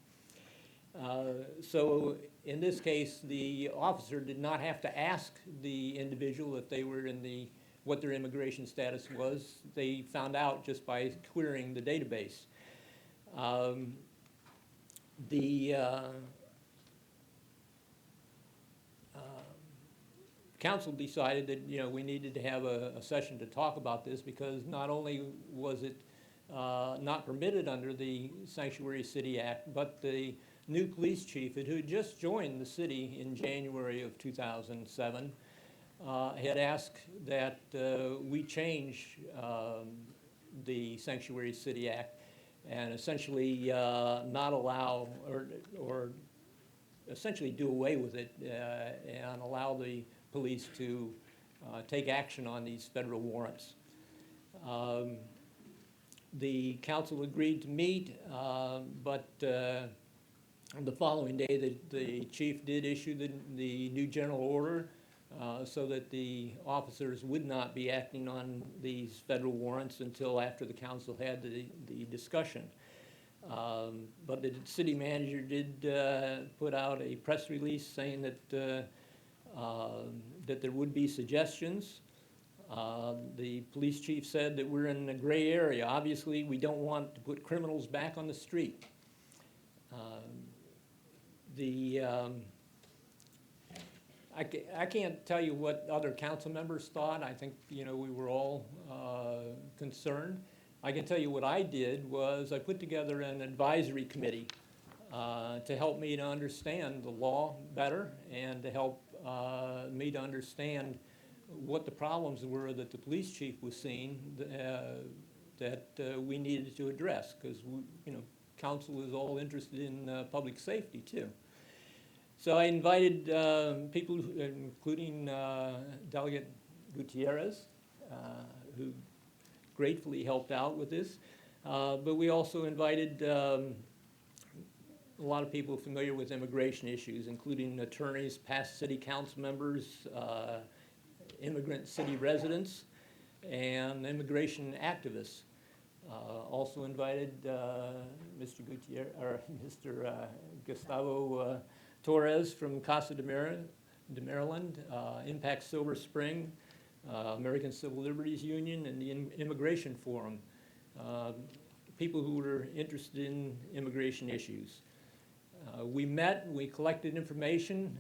So in this case, the officer did not have to ask the individual if they were what their immigration status was. They found out just by querying the database. The council decided that we needed to have a session to talk about this, because not only was it not permitted under the Sanctuary City Act, but the new police chief, who had just joined the city in January of 2007, had asked that we change the Sanctuary City Act and essentially not allow, or essentially do away with it and allow the police to take action on these federal warrants. The council agreed to meet, but the following day, the chief did issue the new general order so that the officers would not be acting on these federal warrants until after the council had the discussion. But the city manager did put out a press release saying that there would be suggestions. The police chief said that we're in a gray area. Obviously, we don't want to put criminals back on the street. I can't tell you what other council members thought. I think we were all concerned. I can tell you what I did was I put together an advisory committee to help me to understand the law better and to help me to understand what the problems were that the police chief was seeing that we needed to address, because council is all interested in public safety too. So I invited people, including Delegate Gutierrez, who gratefully helped out with this. But we also invited a lot of people familiar with immigration issues, including attorneys, past city council members, immigrant city residents, and immigration activists. Also invited Mr. Gutierrez, or Mr. Gustavo Torres from Casa de Maryland, Impact Silver Spring, American Civil Liberties Union, and the Immigration Forum. People who were interested in immigration issues. We met, we collected information,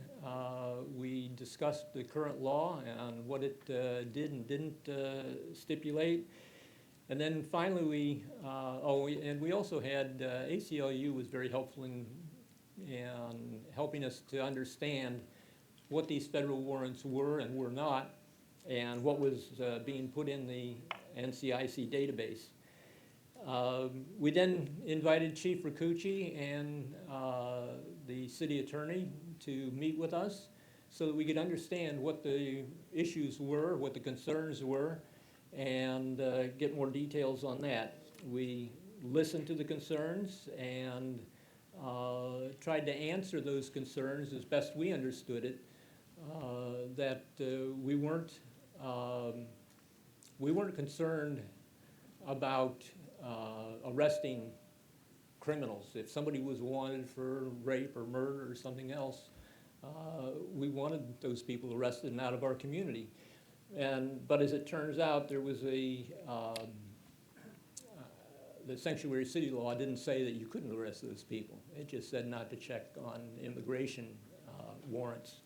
we discussed the current law and what it did and didn't stipulate. And then finally we also had, ACLU was very helpful in helping us to understand what these federal warrants were and were not, and what was being put in the NCIC database. We then invited Chief Ricucci and the city attorney to meet with us so that we could understand what the issues were, what the concerns were, and get more details on that. We listened to the concerns and tried to answer those concerns as best we understood it, that we weren't concerned about arresting criminals. If somebody was wanted for rape or murder or something else, we wanted those people arrested and out of our community. But as it turns out, there was the sanctuary city law didn't say that you couldn't arrest those people. It just said not to check on immigration warrants.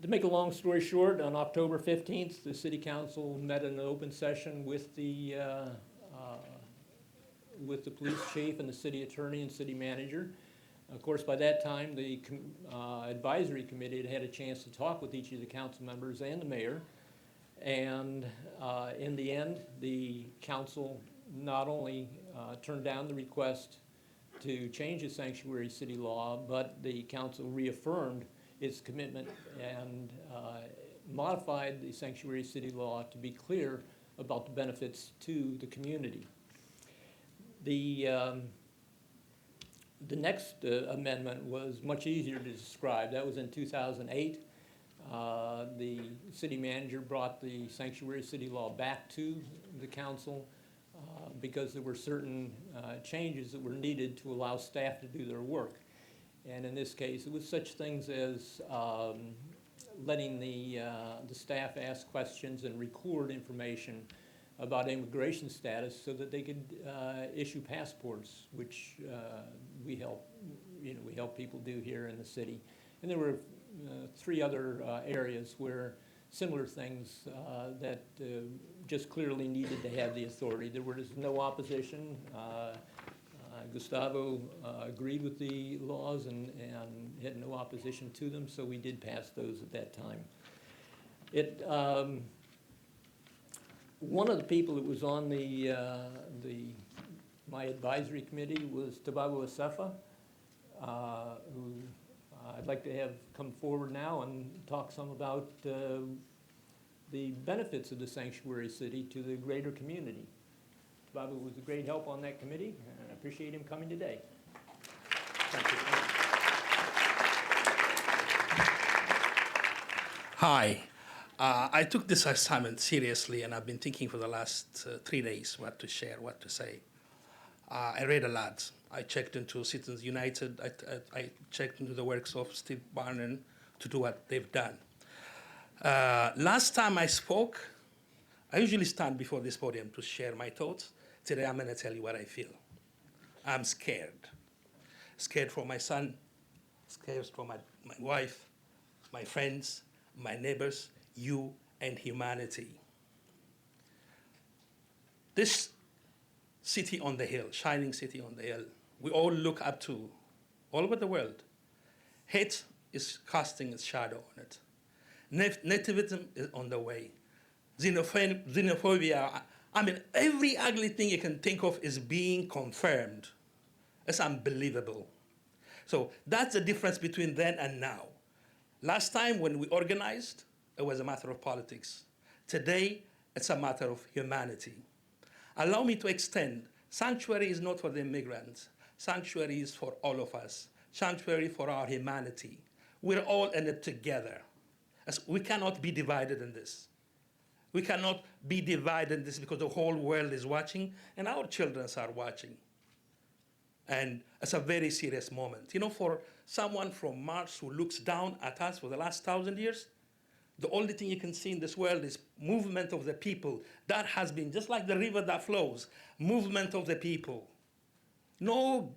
To make a long story short, on October 15th, the City Council met in an open session with the police chief and the city attorney and city manager. Of course, by that time, the advisory committee had a chance to talk with each of the council members and the mayor. And in the end, the council not only turned down the request to change the sanctuary city law, but the council reaffirmed its commitment and modified the sanctuary city law to be clear about the benefits to the community. The next amendment was much easier to describe. That was in 2008. The city manager brought the sanctuary city law back to the council because there were certain changes that were needed to allow staff to do their work. And in this case, it was such things as letting the staff ask questions and record information about immigration status so that they could issue passports, which we help people do here in the city. And there were 3 other areas where similar things that just clearly needed to have the authority. There was no opposition. Gustavo agreed with the laws and had no opposition to them, so we did pass those at that time. One of the people that was on my advisory committee was Tabago Asefa, who I'd like to have come forward now and talk some about the benefits of the sanctuary city to the greater community. Tabago was a great help on that committee, and I appreciate him coming today. Thank you. Hi. I took this assignment seriously, and I've been thinking for the last 3 days what to share, what to say. I read a lot. I checked into Citizens United. I checked into the works of Steve Barnum to do what they've done. Last time I spoke, I usually stand before this podium to share my thoughts. Today I'm going to tell you what I feel. I'm scared. Scared for my son, scared for my wife, my friends, my neighbors, you, and humanity. This city on the hill, shining city on the hill, we all look up to all over the world. Hate is casting its shadow on it. Nativism is on the way. Xenophobia, I mean, every ugly thing you can think of is being confirmed. It's unbelievable. So that's the difference between then and now. Last time when we organized, it was a matter of politics. Today, it's a matter of humanity. Allow me to extend, sanctuary is not for the immigrants. Sanctuary is for all of us. Sanctuary for our humanity. We're all in it together. We cannot be divided in this. We cannot be divided in this because the whole world is watching and our children are watching. And it's a very serious moment. You know, for someone from Mars who looks down at us for the last 1,000 years, the only thing you can see in this world is movement of the people. That has been, just like the river that flows, movement of the people. No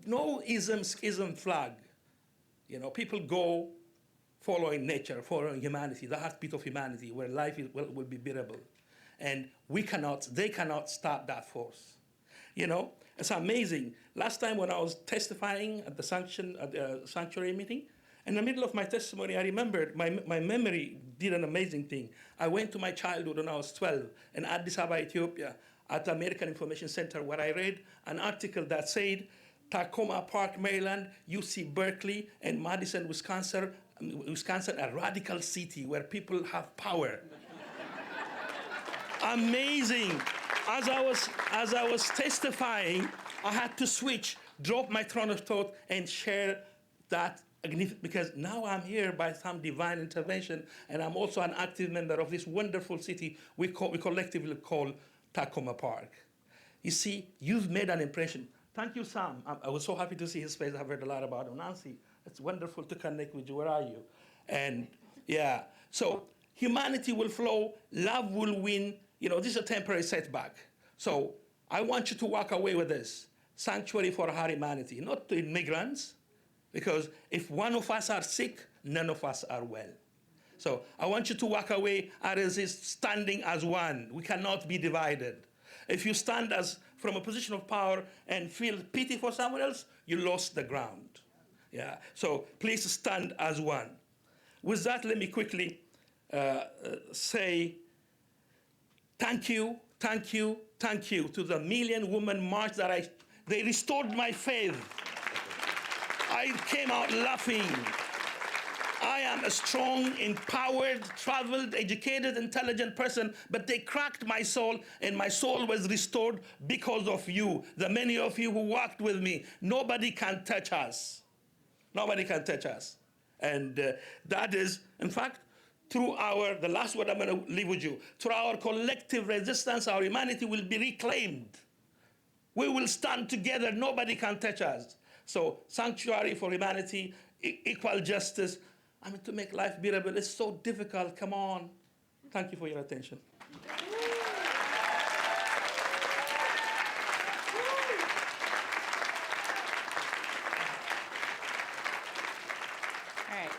schism flag. You know, people go following nature, following humanity, the heartbeat of humanity, where life will be bearable. And they cannot stop that force. You know, it's amazing. Last time when I was testifying at the sanctuary meeting, in the middle of my testimony, I remembered my memory did an amazing thing. I went to my childhood when I was 12 in Addis Ababa, Ethiopia, at the American Information Center, where I read an article that said, Takoma Park, Maryland, UC Berkeley, and Madison, Wisconsin, a radical city where people have power. Amazing. As I was testifying, I had to switch, drop my train of thought, and share that, because now I'm here by some divine intervention, and I'm also an active member of this wonderful city we collectively call Takoma Park. You see, you've made an impression. Thank you, Sam. I was so happy to see his face. I've heard a lot about him. Nancy, it's wonderful to connect with you. Where are you? And yeah, so humanity will flow, love will win. You know, this is a temporary setback. So I want you to walk away with this. Sanctuary for our humanity, not to immigrants, because if one of us are sick, none of us are well. So I want you to walk away as standing as one. We cannot be divided. If you stand from a position of power and feel pity for someone else, you lost the ground. Yeah. So please stand as one. With that, let me quickly say thank you to the Million Women March they restored my faith. I came out laughing. I am a strong, empowered, traveled, educated, intelligent person, but they cracked my soul, and my soul was restored because of you, the many of you who walked with me. Nobody can touch us. Nobody can touch us. And that is, in fact, through the last word I'm going to leave with you, through our collective resistance, our humanity will be reclaimed. We will stand together. Nobody can touch us. So sanctuary for humanity, equal justice. I mean, to make life bearable, it's so difficult. Come on. Thank you for your attention. All right.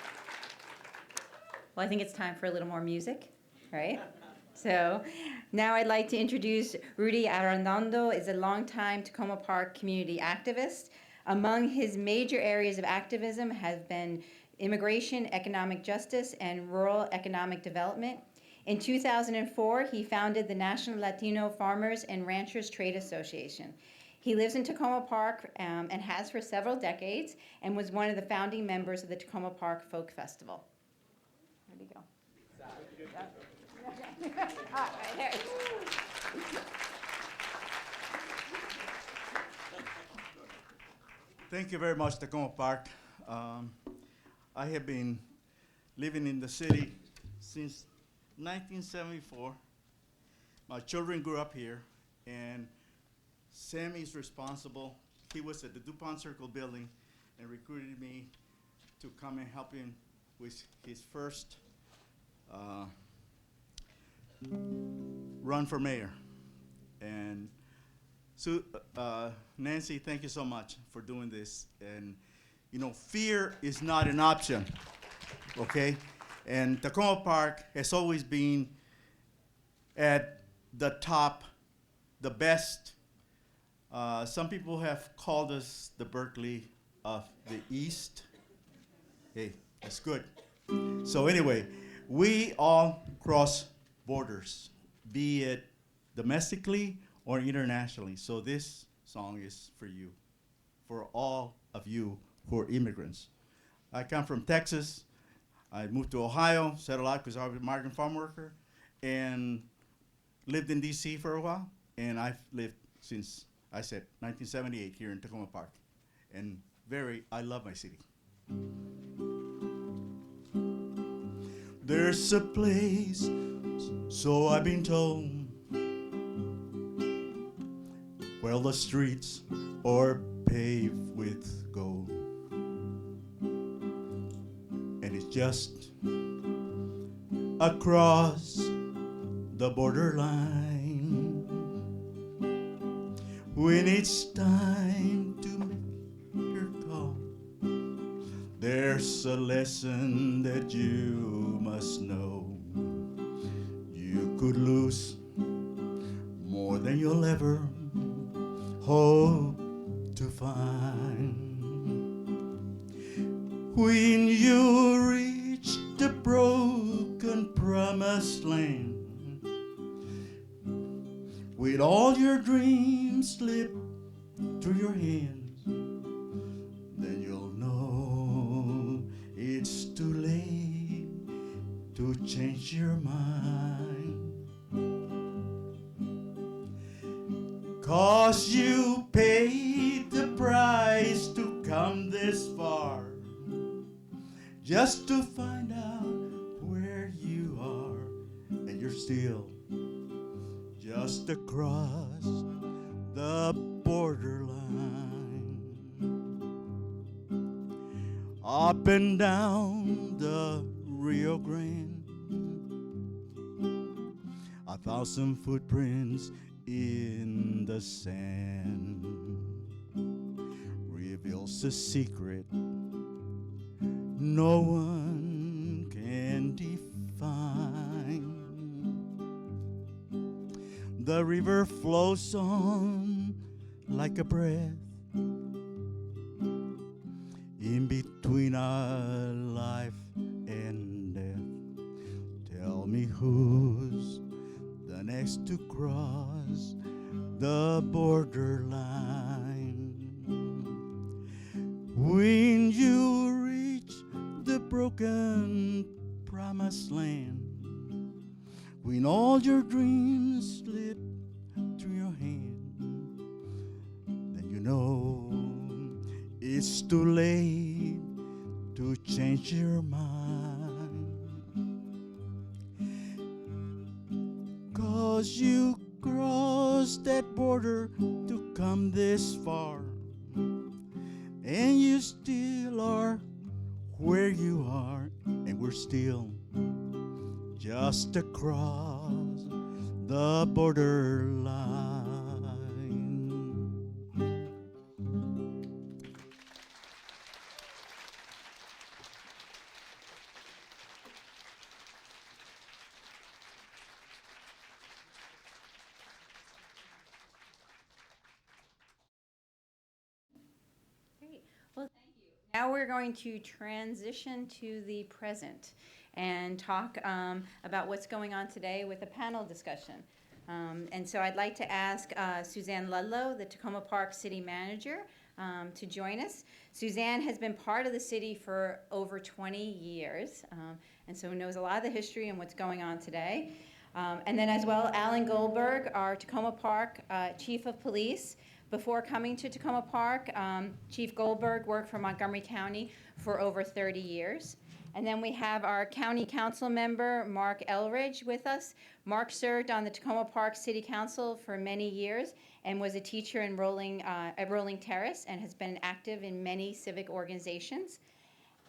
Well, I think it's time for a little more music, right? So now I'd like to introduce Rudy Arredondo. Is a longtime Takoma Park community activist. Among his major areas of activism have been immigration, economic justice, and rural economic development. In 2004, he founded the National Latino Farmers and Ranchers Trade Association. He lives in Takoma Park and has for several decades, and was one of the founding members of the Takoma Park Folk Festival. Where'd he go? Ah, right there. Thank you very much, Takoma Park. I have been living in the city since 1974. My children grew up here, and Sammy is responsible. He was at the DuPont Circle building and recruited me to come and help him with his first run for mayor. And so, Nancy, thank you so much for doing this. And, you know, fear is not an option, okay? And Takoma Park has always been at the top, the best Some people have called us the Berkeley of the East. Hey, that's good. So anyway, we all cross borders, be it domestically or internationally. So this song is for you, for all of you who are immigrants. I come from Texas. I moved to Ohio, settled out because I was a migrant farm worker, and lived in DC for a while. And I've lived since, I said, 1978 here in Takoma Park. And I love my city. There's a place, so I've been told, where the streets are paved with gold. And it's just across the borderline. When it's time to make your call, there's a lesson that you must know. You could lose more than you'll ever hope to find. When you reach the broken promised land, with all your dreams slip through your hands, then you'll know it's too late to change your mind. 'Cause you paid the price to come this far, just to find out where you are, and you're still just across the borderline. Up and down the Rio Grande, 1,000 footprints in the sand reveals a secret no one can define. The river flows on like a breath in between our life and death. Tell me who's the next to cross the borderline. When you reach the broken promised land, when all your dreams slip through your hand, then you know it's too late to change your mind. 'Cause you crossed that border to come this far, and you still are where you are, and we're still just across the borderline. Great. Well, thank you. Now we're going to transition to the present and talk about what's going on today with a panel discussion. And so I'd like to ask Suzanne Ludlow, the Takoma Park City Manager, to join us. Suzanne has been part of the city for over 20 years, and so knows a lot of the history and what's going on today. And then as well, Alan Goldberg, our Takoma Park Chief of Police. Before coming to Takoma Park, Chief Goldberg worked for Montgomery County for over 30 years. And then we have our County Council member, Mark Elridge, with us. Mark served on the Takoma Park City Council for many years and was a teacher in at Rolling Terrace and has been active in many civic organizations.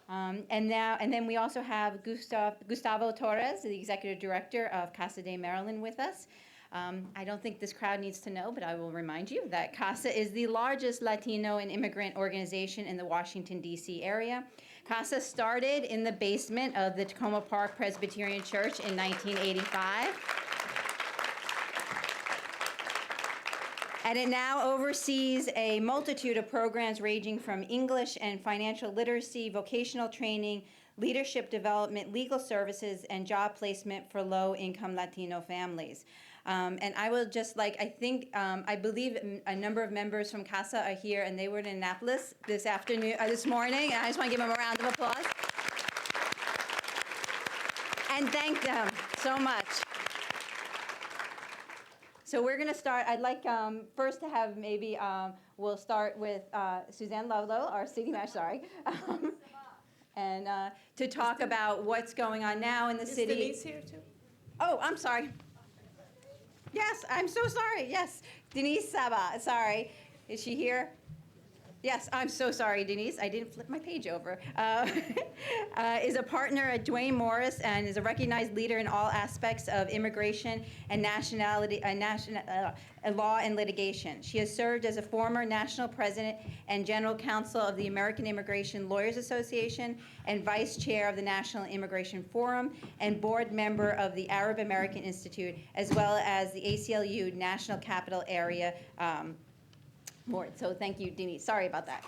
And then we also have Gustavo Torres, the Executive Director of Casa de Maryland, with us. I don't think this crowd needs to know, but I will remind you that CASA is the largest Latino and immigrant organization in the Washington, D.C. area. CASA started in the basement of the Takoma Park Presbyterian Church in 1985. And it now oversees a multitude of programs ranging from English and financial literacy, vocational training, leadership development, legal services, and job placement for low-income Latino families. And I will just I believe a number of members from CASA are here, and they were in Annapolis this morning, and I just want to give them a round of applause. And thank them so much. So we're going to start. I'd like first to have we'll start with Suzanne Ludlow, our city manager, and to talk about what's going on now in the city. Is Denise here too? Oh, I'm sorry. Yes, I'm so sorry. Yes, Denise Saba, sorry. Is she here? Yes, I'm so sorry, Denise. I didn't flip my page over. Is a partner at Duane Morris and is a recognized leader in all aspects of immigration and law and litigation. She has served as a former national president and general counsel of the American Immigration Lawyers Association and vice chair of the National Immigration Forum and board member of the Arab American Institute, as well as the ACLU National Capital Area board. So thank you, Denise. Sorry about that.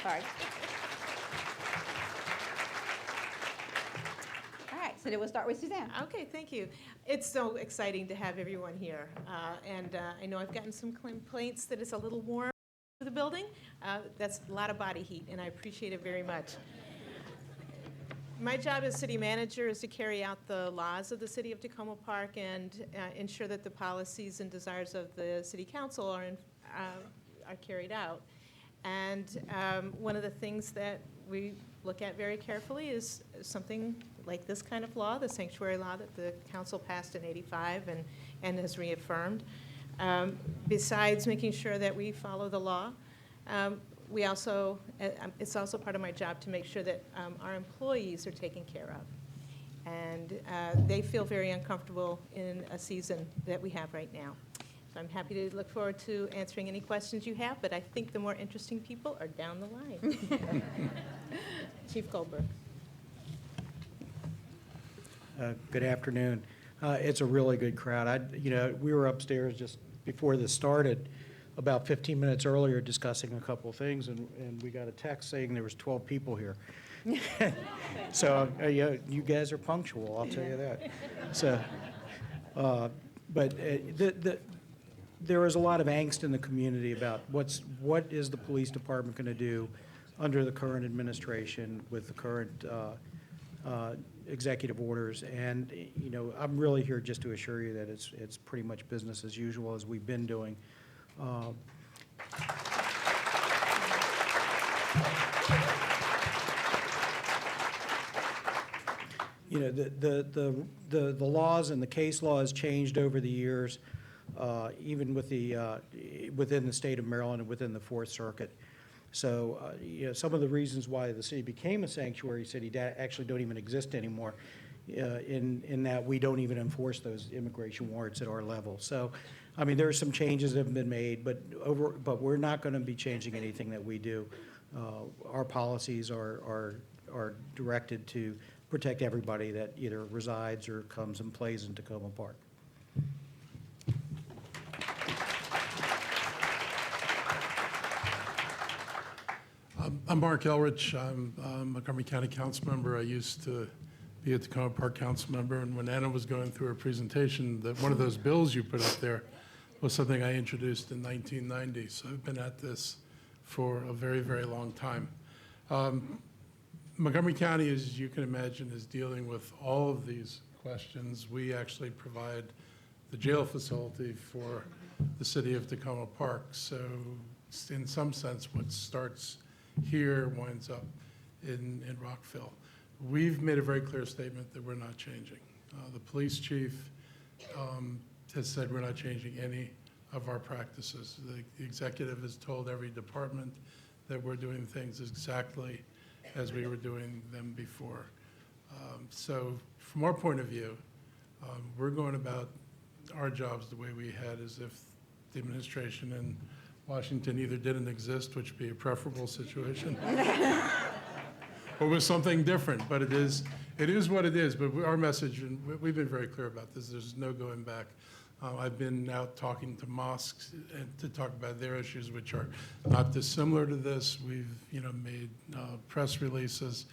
Sorry. All right, so then we'll start with Suzanne. Okay, thank you. It's so exciting to have everyone here. And I know I've gotten some complaints that it's a little warm in the building. That's a lot of body heat, and I appreciate it very much. My job as city manager is to carry out the laws of the city of Takoma Park and ensure that the policies and desires of the city council are carried out. And one of the things that we look at very carefully is something like this kind of law, the sanctuary law that the council passed in '85 and has reaffirmed. Besides making sure that we follow the law, we also, it's also part of my job to make sure that our employees are taken care of. And they feel very uncomfortable in a season that we have right now. So I'm happy to look forward to answering any questions you have, but I think the more interesting people are down the line. Chief Goldberg. Good afternoon. It's a really good crowd. We were upstairs just before this started, about 15 minutes earlier, discussing a couple of things, and we got a text saying there was 12 people here. So you guys are punctual, I'll tell you that. So, but there is a lot of angst in the community about what is the police department going to do under the current administration with the current executive orders. And I'm really here just to assure you that it's pretty much business as usual as we've been doing. The laws and the case law has changed over the years. Even with within the state of Maryland and within the Fourth Circuit. So, some of the reasons why the city became a sanctuary city actually don't even exist anymore, in that we don't even enforce those immigration warrants at our level. So, I mean, there are some changes that have been made, but we're not going to be changing anything that we do. Our policies are directed to protect everybody that either resides or comes and plays in Takoma Park. I'm Mark Elrich. I'm a Montgomery County Council member. I used to be a Takoma Park Council member, and when Anna was going through her presentation, one of those bills you put up there was something I introduced in 1990. So I've been at this for a very, very long time. Montgomery County, as you can imagine, is dealing with all of these questions. We actually provide the jail facility for the city of Takoma Park. So in some sense, what starts here winds up in Rockville. We've made a very clear statement that we're not changing. The police chief has said we're not changing any of our practices. The executive has told every department that we're doing things exactly as we were doing them before. So from our point of view, we're going about our jobs the way we had, as if the administration in Washington either didn't exist, which would be a preferable situation, or was something different. But it is what it is. But our message, and we've been very clear about this, there's no going back I've been out talking to mosques and to talk about their issues, which are not dissimilar to this. We've, made press releases.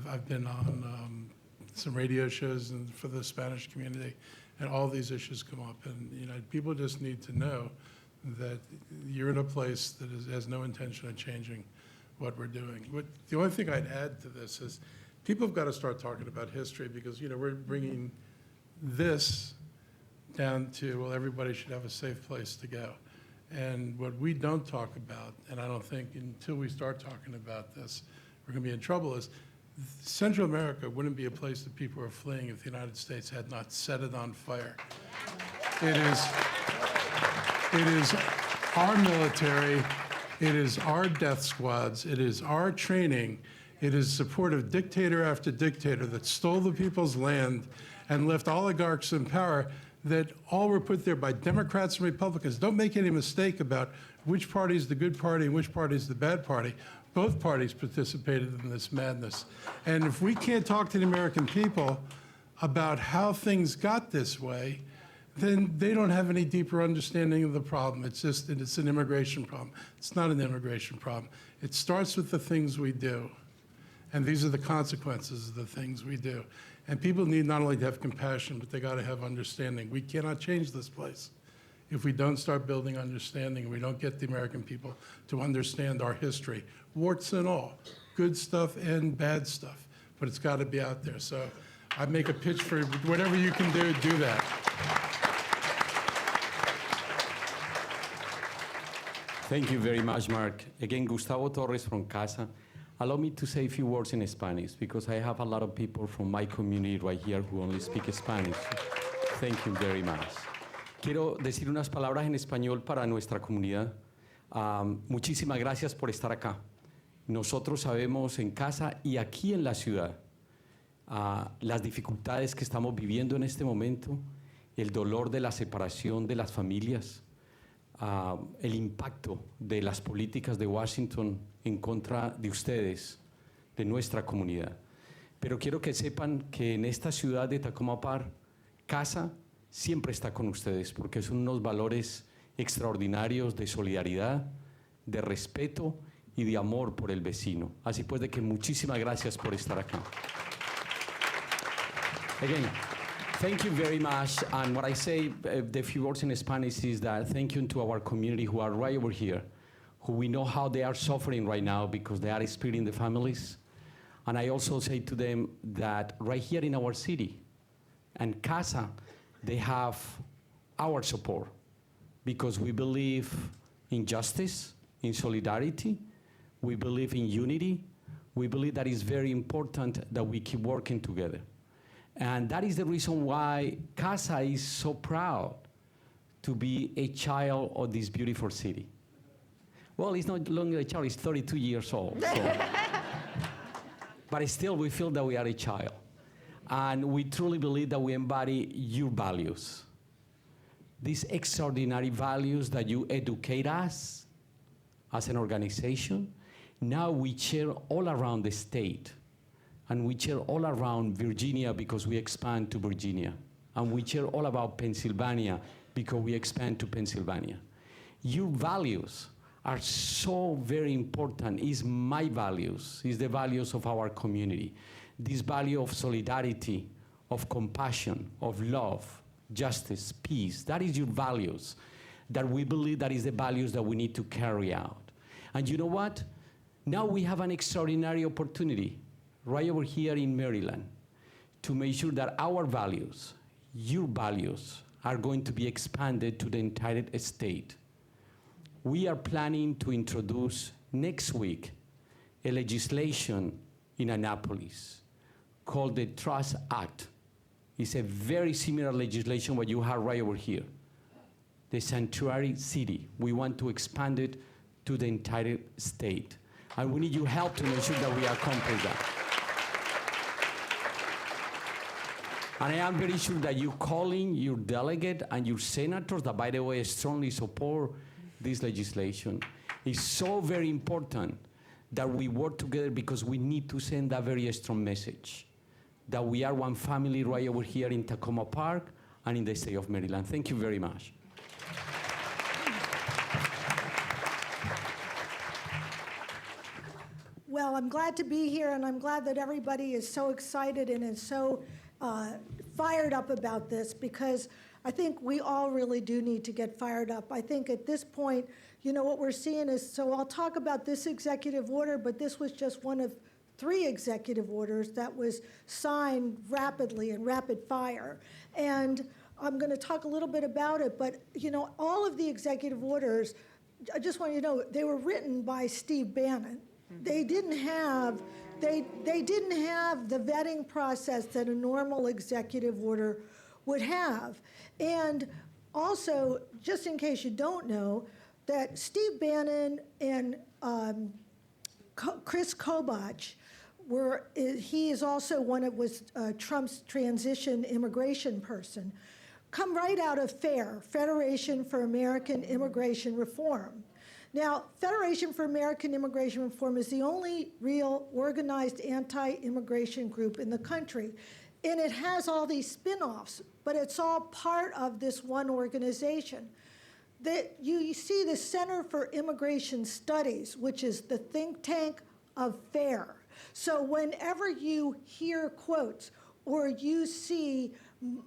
I've been on some radio shows for the Spanish community, and all these issues come up. And people just need to know that you're in a place that has no intention of changing what we're doing. The only thing I'd add to this is people have got to start talking about history, because we're bringing this down to, well, everybody should have a safe place to go. And what we don't talk about, and I don't think until we start talking about this, we're going to be in trouble, is Central America wouldn't be a place that people are fleeing if the United States had not set it on fire. It is our military, it is our death squads, it is our training, it is support of dictator after dictator that stole the people's land and left oligarchs in power that all were put there by Democrats and Republicans. Don't make any mistake about which party is the good party and which party is the bad party. Both parties participated in this madness. And if we can't talk to the American people about how things got this way, then they don't have any deeper understanding of the problem. It's an immigration problem. It's not an immigration problem. It starts with the things we do. And these are the consequences of the things we do. And people need not only to have compassion, but they got to have understanding. We cannot change this place if we don't start building understanding, we don't get the American people to understand our history, warts and all, good stuff and bad stuff. But it's got to be out there. So I make a pitch for whatever you can do that. Thank you very much, Mark. Again, Gustavo Torres from Casa. Allow me to say a few words in Spanish, because I have a lot of people from my community right here who only speak Spanish. Thank you very much. Quiero decir unas palabras en español para nuestra comunidad. Muchísimas gracias por estar acá. Nosotros sabemos en Casa y aquí en la ciudad las dificultades que estamos viviendo en este momento, el dolor de la separación de las familias, el impacto de las políticas de Washington en contra de ustedes, de nuestra comunidad. Pero quiero que sepan que en esta ciudad de Takoma Park, Casa siempre está con ustedes, porque son unos valores extraordinarios de solidaridad, de respeto y de amor por el vecino. Así pues, de que muchísimas gracias por estar acá. Again, thank you very much. And what I say, the few words in Spanish is that thank you to our community who are right over here, who we know how they are suffering right now because they are splitting the families. And I also say to them that right here in our city and Casa, they have our support because we believe in justice, in solidarity, we believe in unity, we believe that it's very important that we keep working together. And that is the reason why Casa is so proud to be a child of this beautiful city. Well, it's not longer a child, it's 32 years old. So. But still, we feel that we are a child. And we truly believe that we embody your values. These extraordinary values that you educate us as an organization, now we share all around the state. And we share all around Virginia because we expand to Virginia. And we share all about Pennsylvania because we expand to Pennsylvania. Your values are so very important. It's my values, it's the values of our community. This value of solidarity, of compassion, of love, justice, peace, that is your values, that we believe that is the values that we need to carry out. And you know what? Now we have an extraordinary opportunity right over here in Maryland to make sure that our values, your values, are going to be expanded to the entire state. We are planning to introduce next week a legislation in Annapolis called the Trust Act. It's a very similar legislation what you have right over here. The sanctuary city. We want to expand it to the entire state. And we need your help to make sure that we accomplish that. And I am very sure that you calling your delegate and your senators that, by the way, strongly support this legislation. It's so very important that we work together because we need to send a very strong message that we are one family right over here in Takoma Park and in the state of Maryland. Thank you very much. Well, I'm glad to be here, and I'm glad that everybody is so excited and is so fired up about this, because I think we all really do need to get fired up. I think at this point, you know, what we're seeing is, so I'll talk about this executive order, but this was just one of 3 executive orders that was signed rapidly and rapid fire. And I'm going to talk a little bit about it, but, you know, all of the executive orders, I just want you to know, they were written by Steve Bannon. They didn't have, they didn't have the vetting process that a normal executive order would have. And also, just in case you don't know, that Steve Bannon and Chris Kobach he is also was Trump's transition immigration person, come right out of FAIR, Federation for American Immigration Reform. Now, Federation for American Immigration Reform is the only real organized anti-immigration group in the country. And it has all these spin-offs, but it's all part of this one organization. You see the Center for Immigration Studies, which is the think tank of FAIR. So whenever you hear quotes or you see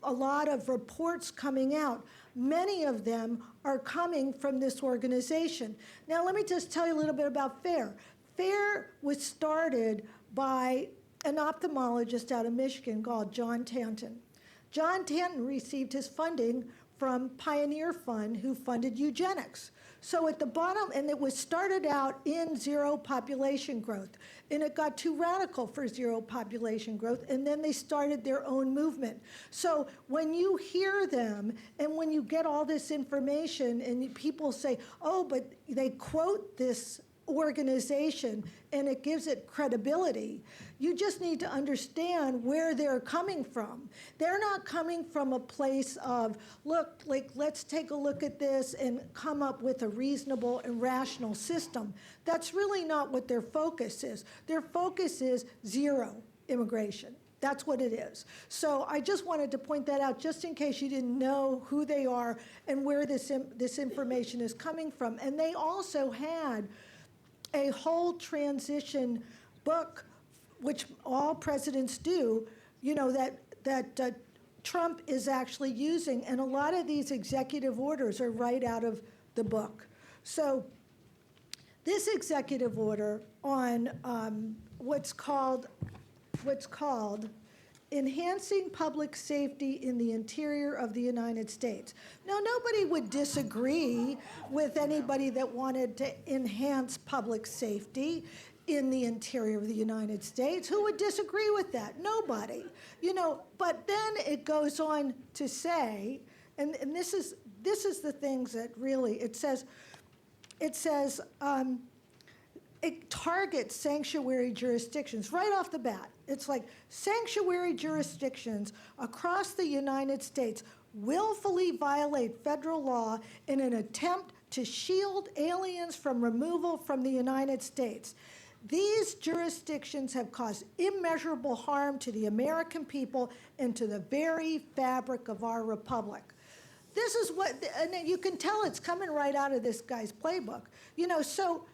a lot of reports coming out, many of them are coming from this organization. Now, let me just tell you a little bit about FAIR. FAIR was started by an ophthalmologist out of Michigan called John Tanton. John Tanton received his funding from Pioneer Fund, who funded eugenics. So at the bottom, and it was started out in zero population growth, and it got too radical for zero population growth, and then they started their own movement. So when you hear them, and when you get all this information, and people say, oh, but they quote this organization and it gives it credibility, you just need to understand where they're coming from. They're not coming from a place of, look, like, let's take a look at this and come up with a reasonable and rational system. That's really not what their focus is. Their focus is zero immigration. That's what it is. So I just wanted to point that out just in case you didn't know who they are and where this information is coming from. And they also had a whole transition book, which all presidents do, you know, that Trump is actually using. And a lot of these executive orders are right out of the book. So this executive order on what's called enhancing public safety in the interior of the United States. Now, nobody would disagree with anybody that wanted to enhance public safety in the interior of the United States. Who would disagree with that? Nobody. You know, but then it goes on to say, and this is the things that really, it says, it targets sanctuary jurisdictions right off the bat. It's like sanctuary jurisdictions across the United States willfully violate federal law in an attempt to shield aliens from removal from the United States. These jurisdictions have caused immeasurable harm to the American people and to the very fabric of our republic. This is what, and you can tell it's coming right out of this guy's playbook. You know, so,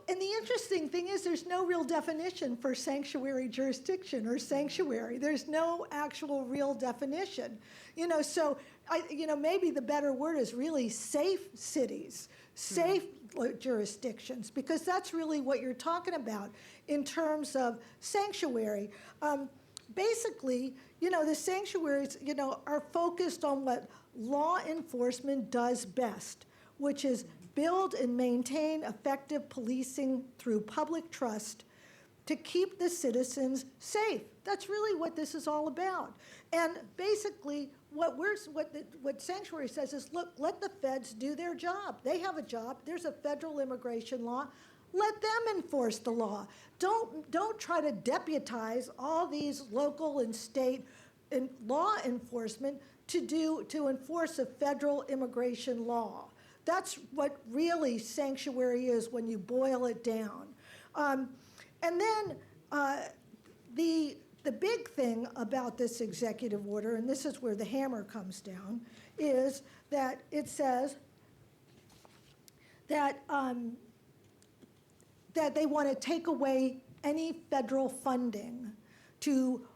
and the interesting thing is there's no real definition for sanctuary jurisdiction or sanctuary. There's no actual real definition. You know, so, maybe the better word is really safe cities, safe jurisdictions, because that's really what you're talking about in terms of sanctuary. Basically, you know, the sanctuaries, you know, are focused on what law enforcement does best, which is build and maintain effective policing through public trust to keep the citizens safe. That's really what this is all about. And basically, what Sanctuary says is, look, let the feds do their job. They have a job. There's a federal immigration law. Let them enforce the law. Don't try to deputize all these local and state law enforcement to enforce a federal immigration law. That's what really sanctuary is when you boil it down. And then the the big thing about this executive order, and this is where the hammer comes down, is that it says that, that they want to take away any federal funding to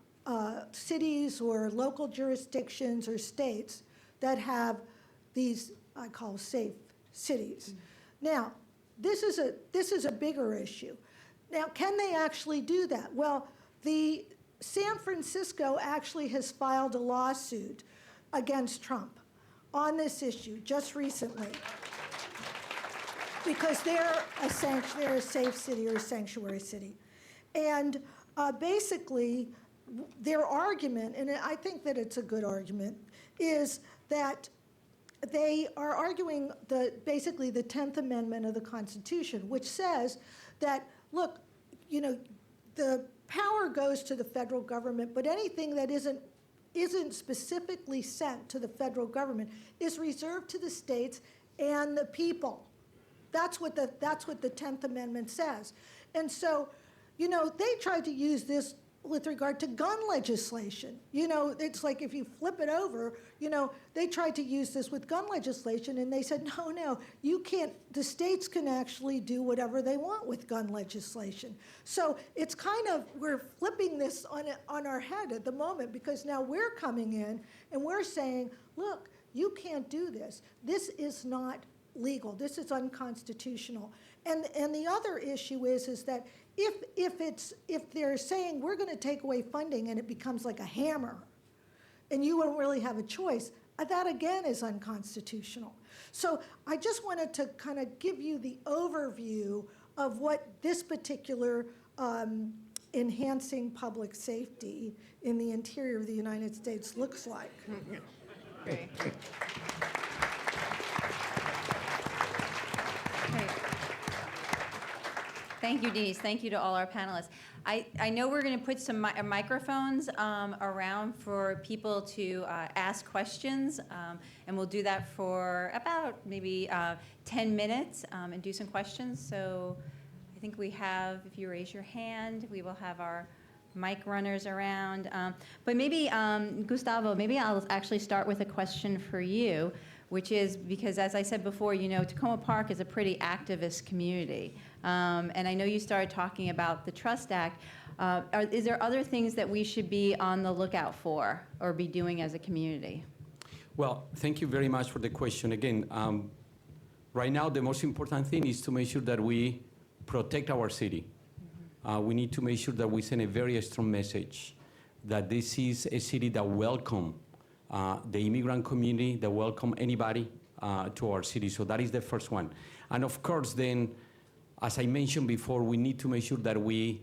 cities or local jurisdictions or states that have these, I call safe cities. Now, this is a bigger issue. Now, can they actually do that? Well, the San Francisco actually has filed a lawsuit against Trump on this issue just recently because they're a safe city or a sanctuary city. And basically, their argument, and I think that it's a good argument, is that they are arguing basically the 10th Amendment of the Constitution, which says that, look, you know, the power goes to the federal government, but anything that isn't specifically sent to the federal government is reserved to the states and the people. That's what the 10th Amendment says. And so, you know, they tried to use this with regard to gun legislation. You know, it's like if you flip it over, you know, they tried to use this with gun legislation, and they said, no, you can't, the states can actually do whatever they want with gun legislation. So it's kind of, we're flipping this on our head at the moment, because now we're coming in and we're saying, look, you can't do this. This is not legal. This is unconstitutional. And the other issue is that if they're saying we're going to take away funding and it becomes like a hammer, and you won't really have a choice, that again is unconstitutional. So I just wanted to kind of give you the overview of what this particular enhancing public safety in the interior of the United States looks like. Great. Great. Thank you, Denise. Thank you to all our panelists. I know we're going to put some microphones around for people to ask questions, and we'll do that for about maybe 10 minutes and do some questions. So I think we have, if you raise your hand, we will have our mic runners around. But maybe, Gustavo, maybe I'll actually start with a question for you, which is because, as I said before, you know, Takoma Park is a pretty activist community. And I know you started talking about the Trust Act. Is there other things that we should be on the lookout for or be doing as a community? Well, thank you very much for the question. Again, right now the most important thing is to make sure that we protect our city. We need to make sure that we send a very strong message that this is a city that welcomes the immigrant community, that welcome anybody to our city. So that is the first one. And of course, then, as I mentioned before, we need to make sure that we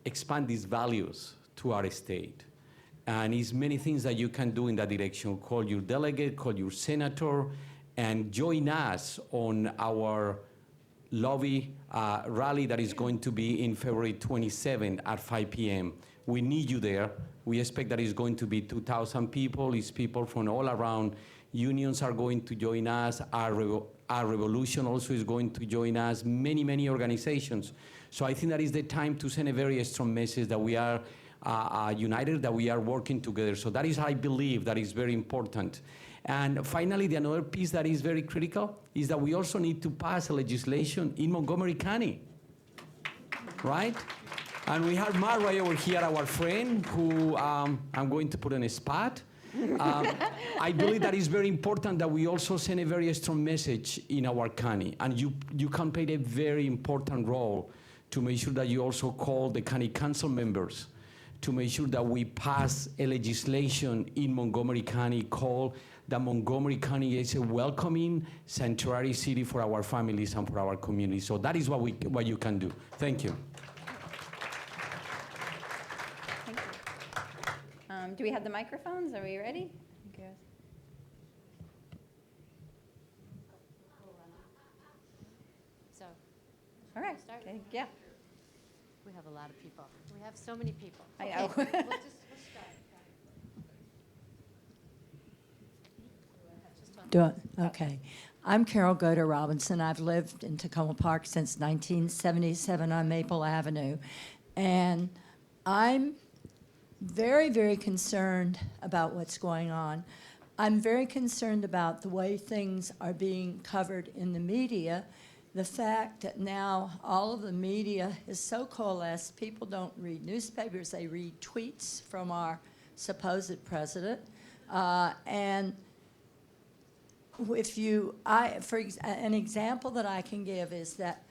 expand these values to our state. And it's many things that you can do in that direction. Call your delegate, call your senator, and join us on our lobby rally that is going to be in February 27 at 5 p.m. We need you there. We expect that it's going to be 2,000 people. It's people from all around. Unions are going to join us. Our Revolution also is going to join us. Many, many organizations. So I think that is the time to send a very strong message that we are united, that we are working together. So that is, I believe, that is very important. And finally, the another piece that is very critical is that we also need to pass a legislation in Montgomery County, right? And we have Mark right over here, our friend, who I'm going to put on a spot. I believe that is very important that we also send a very strong message in our county. And you can play a very important role to make sure that you also call the county council members to make sure that we pass a legislation in Montgomery County called that Montgomery County is a welcoming sanctuary city for our families and for our community. So that is what you can do. Thank you. Thank you. Do we have the microphones? Are we ready? Yes. So, All right. start? Okay. Yeah. We have a lot of people. We have so many people. I Okay, know. we'll start. Do it. Okay. I'm Carol Goder Robinson. I've lived in Takoma Park since 1977 on Maple Avenue. And I'm very, very concerned about what's going on. I'm very concerned about the way things are being covered in the media. The fact that now all of the media is so coalesced, people don't read newspapers, they read tweets from our supposed president. And if you, an example that I can give is that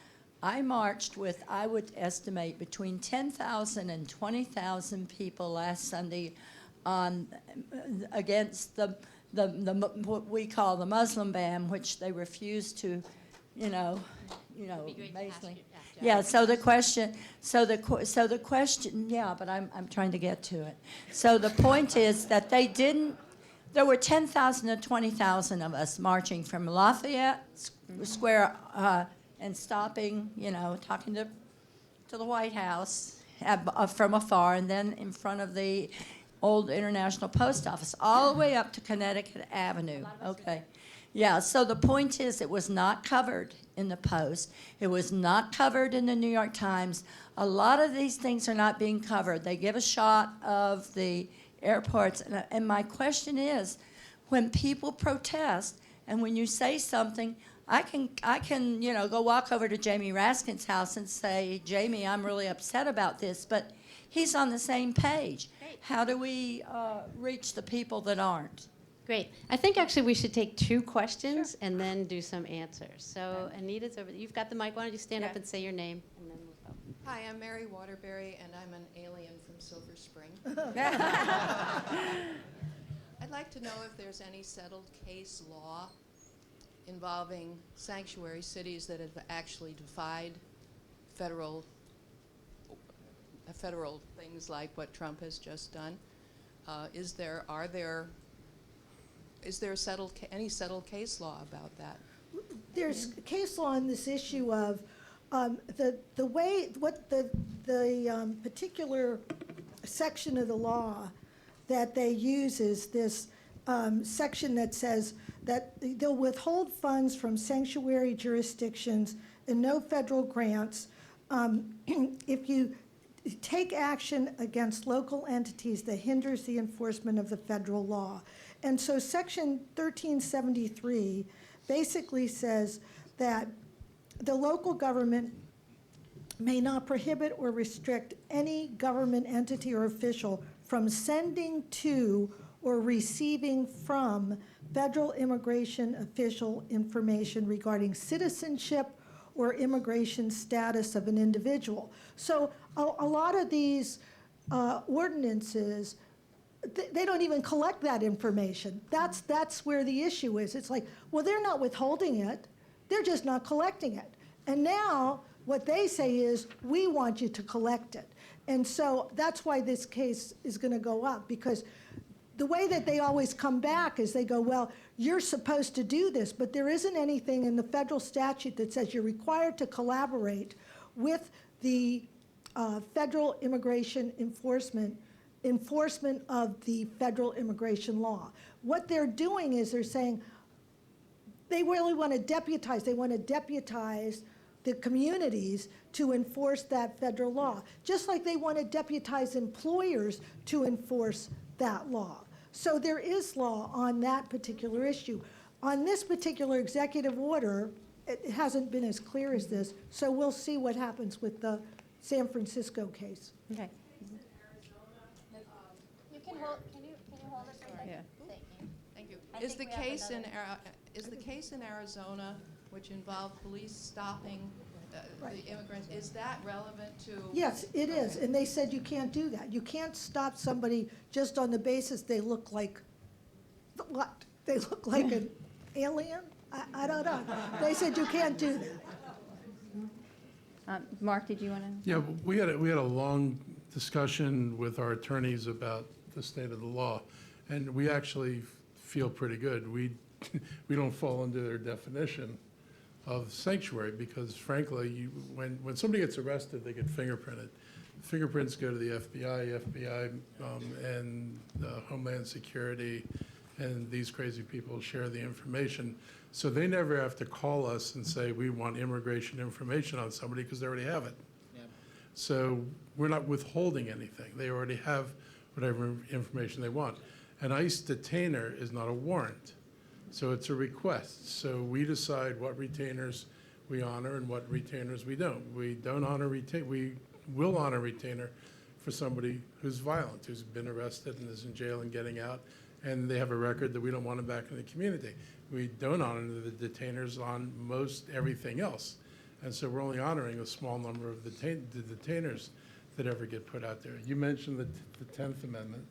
I marched with, I would estimate, between 10,000 and 20,000 people last Sunday against what we call the Muslim ban, which they refused to, basically. Yeah. So the question, yeah. But I'm trying to get to it. So the point is that they didn't. There were 10,000 to 20,000 of us marching from Lafayette Square and stopping, talking to the White House from afar, and then in front of the old International Post Office, all the way up to Connecticut Avenue. Okay. Yeah, so the point is it was not covered in the Post. It was not covered in the New York Times. A lot of these things are not being covered. They give a shot of the airports. And my question is, when people protest and when you say something, I can go walk over to Jamie Raskin's house and say, Jamie, I'm really upset about this, but he's on the same page. Great. How do we reach the people that aren't? Great. I think actually we should take 2 questions and then do some answers. So Anita's over there. You've got the mic. Why don't you stand up and say your name, and then we'll go. Hi, I'm Mary Waterbury, and I'm an alien from Silver Spring. I'd like to know if there's any settled case law involving sanctuary cities that have actually defied federal things like what Trump has just done. Is there any settled case law about that? There's case law on this issue of the particular section of the law that they use is this section that says that they'll withhold funds from sanctuary jurisdictions and no federal grants if you take action against local entities that hinders the enforcement of the federal law. And so Section 1373 basically says that the local government may not prohibit or restrict any government entity or official from sending to or receiving from federal immigration official information regarding citizenship or immigration status of an individual. So a lot of these ordinances, they don't even collect that information. That's where the issue is. It's like, well, they're not withholding it. They're just not collecting it. And now what they say is, we want you to collect it. And so that's why this case is going to go up, because the way that they always come back is they go, well, you're supposed to do this, but there isn't anything in the federal statute that says you're required to collaborate with the federal immigration enforcement of the federal immigration law. What they're doing is they're saying they really want to deputize. They want to deputize the communities to enforce that federal law, just like they want to deputize employers to enforce that law. So there is law on that particular issue. On this particular executive order, it hasn't been as clear as this, so we'll see what happens with the San Francisco case. Okay. You can hold, can you hold it for a second? Yeah. Thank you. Thank you. I Is think the we have case another- is the case in Arizona, which involved police stopping Right. the immigrants, is that relevant to? Yes, it is, and they said you can't do that. You can't stop somebody just on the basis they look like, what? They look like an alien? I don't know. They said you can't do that. Mark, did you want to? Yeah, we had a long discussion with our attorneys about the state of the law, and we actually feel pretty good. We don't fall under their definition of sanctuary because, frankly, when somebody gets arrested, they get fingerprinted. Fingerprints go to the FBI, and Homeland Security, and these crazy people share the information. So they never have to call us and say, we want immigration information on somebody, because they already have it. So we're not withholding anything. They already have whatever information they want. An ICE detainer is not a warrant, so it's a request. So we decide what retainers we honor and what retainers we don't. We don't honor we will honor retainer for somebody who's violent, who's been arrested and is in jail and getting out, and they have a record that we don't want them back in the community. We don't honor the detainers on most everything else. And so we're only honoring a small number of the detainers that ever get put out there. You mentioned the 10th Amendment.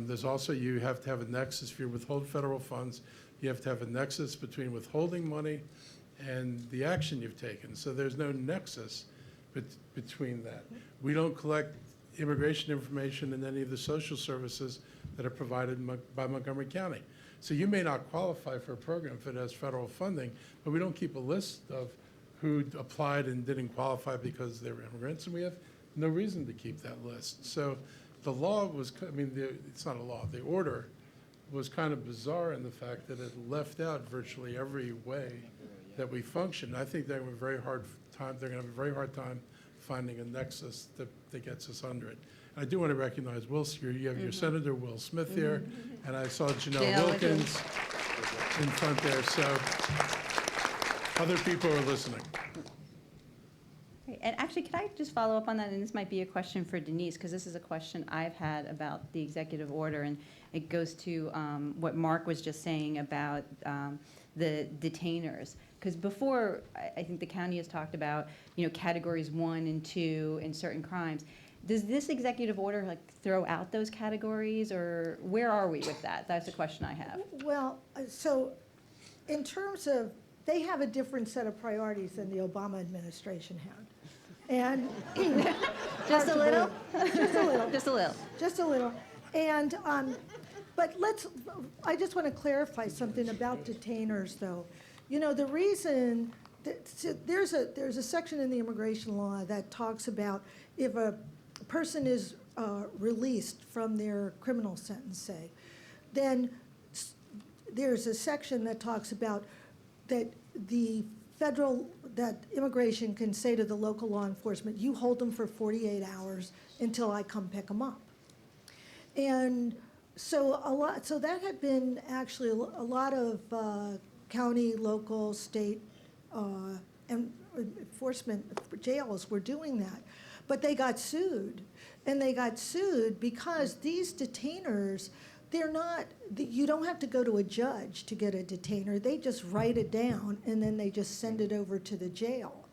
There's also, you have to have a nexus. If you withhold federal funds, you have to have a nexus between withholding money and the action you've taken. So there's no nexus between that. We don't collect immigration information in any of the social services that are provided by Montgomery County. So you may not qualify for a program if it has federal funding, but we don't keep a list of who applied and didn't qualify because they were immigrants, and we have no reason to keep that list. So the law was, it's not a law, the order was kind of bizarre in the fact that it left out virtually every way that we function. I think they're going to have a very hard time finding a nexus that gets us under it. I do want to recognize you have your Senator Will Smith here, and I saw Janelle Wilkins in front there, so other people are listening. Great. And actually, could I just follow up on that? And this might be a question for Denise, because this is a question I've had about the executive order, and it goes to what Mark was just saying about the detainers. Because before, I think the county has talked about, categories 1 and 2 in certain crimes. Does this executive order throw out those categories, or where are we with that? That's a question I have. Well, so in terms of, they have a different set of priorities than the Obama administration had. And Just a little? Just a little. Just a little. Just a little. And, but I just want to clarify something about detainers, though. The reason, there's a section in the immigration law that talks about if a person is released from their criminal sentence, say, then there's a section that talks about that that immigration can say to the local law enforcement, you hold them for 48 hours until I come pick them up. And so so that had been actually a lot of county, local, state, and enforcement jails were doing that. But they got sued, and they got sued because these detainers, you don't have to go to a judge to get a detainer. They just write it down, and then they just send it over to the jail.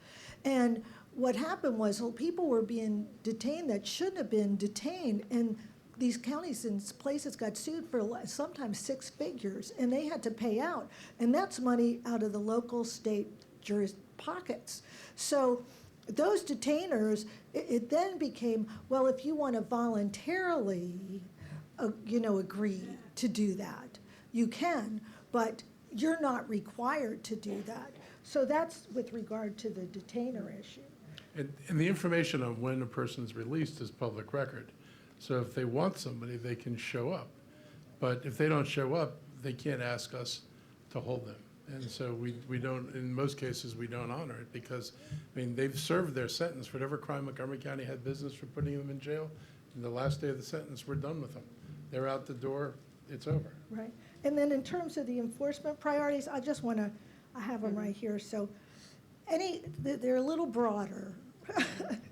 And what happened was, people were being detained that shouldn't have been detained, and these counties and places got sued for sometimes 6 figures, and they had to pay out. And that's money out of the local, state juris pockets. So those detainers, it then became, well, if you want to voluntarily, agree to do that, you can, but you're not required to do that. So that's with regard to the detainer issue. And the information on when a person's released is public record. So if they want somebody, they can show up. But if they don't show up, they can't ask us to hold them. And so we don't, in most cases, we don't honor it because, they've served their sentence for whatever crime Montgomery County had business for putting them in jail. And the last day of the sentence, we're done with them. They're out the door, it's over. Right. And then in terms of the enforcement priorities, I have them right here. So they're a little broader.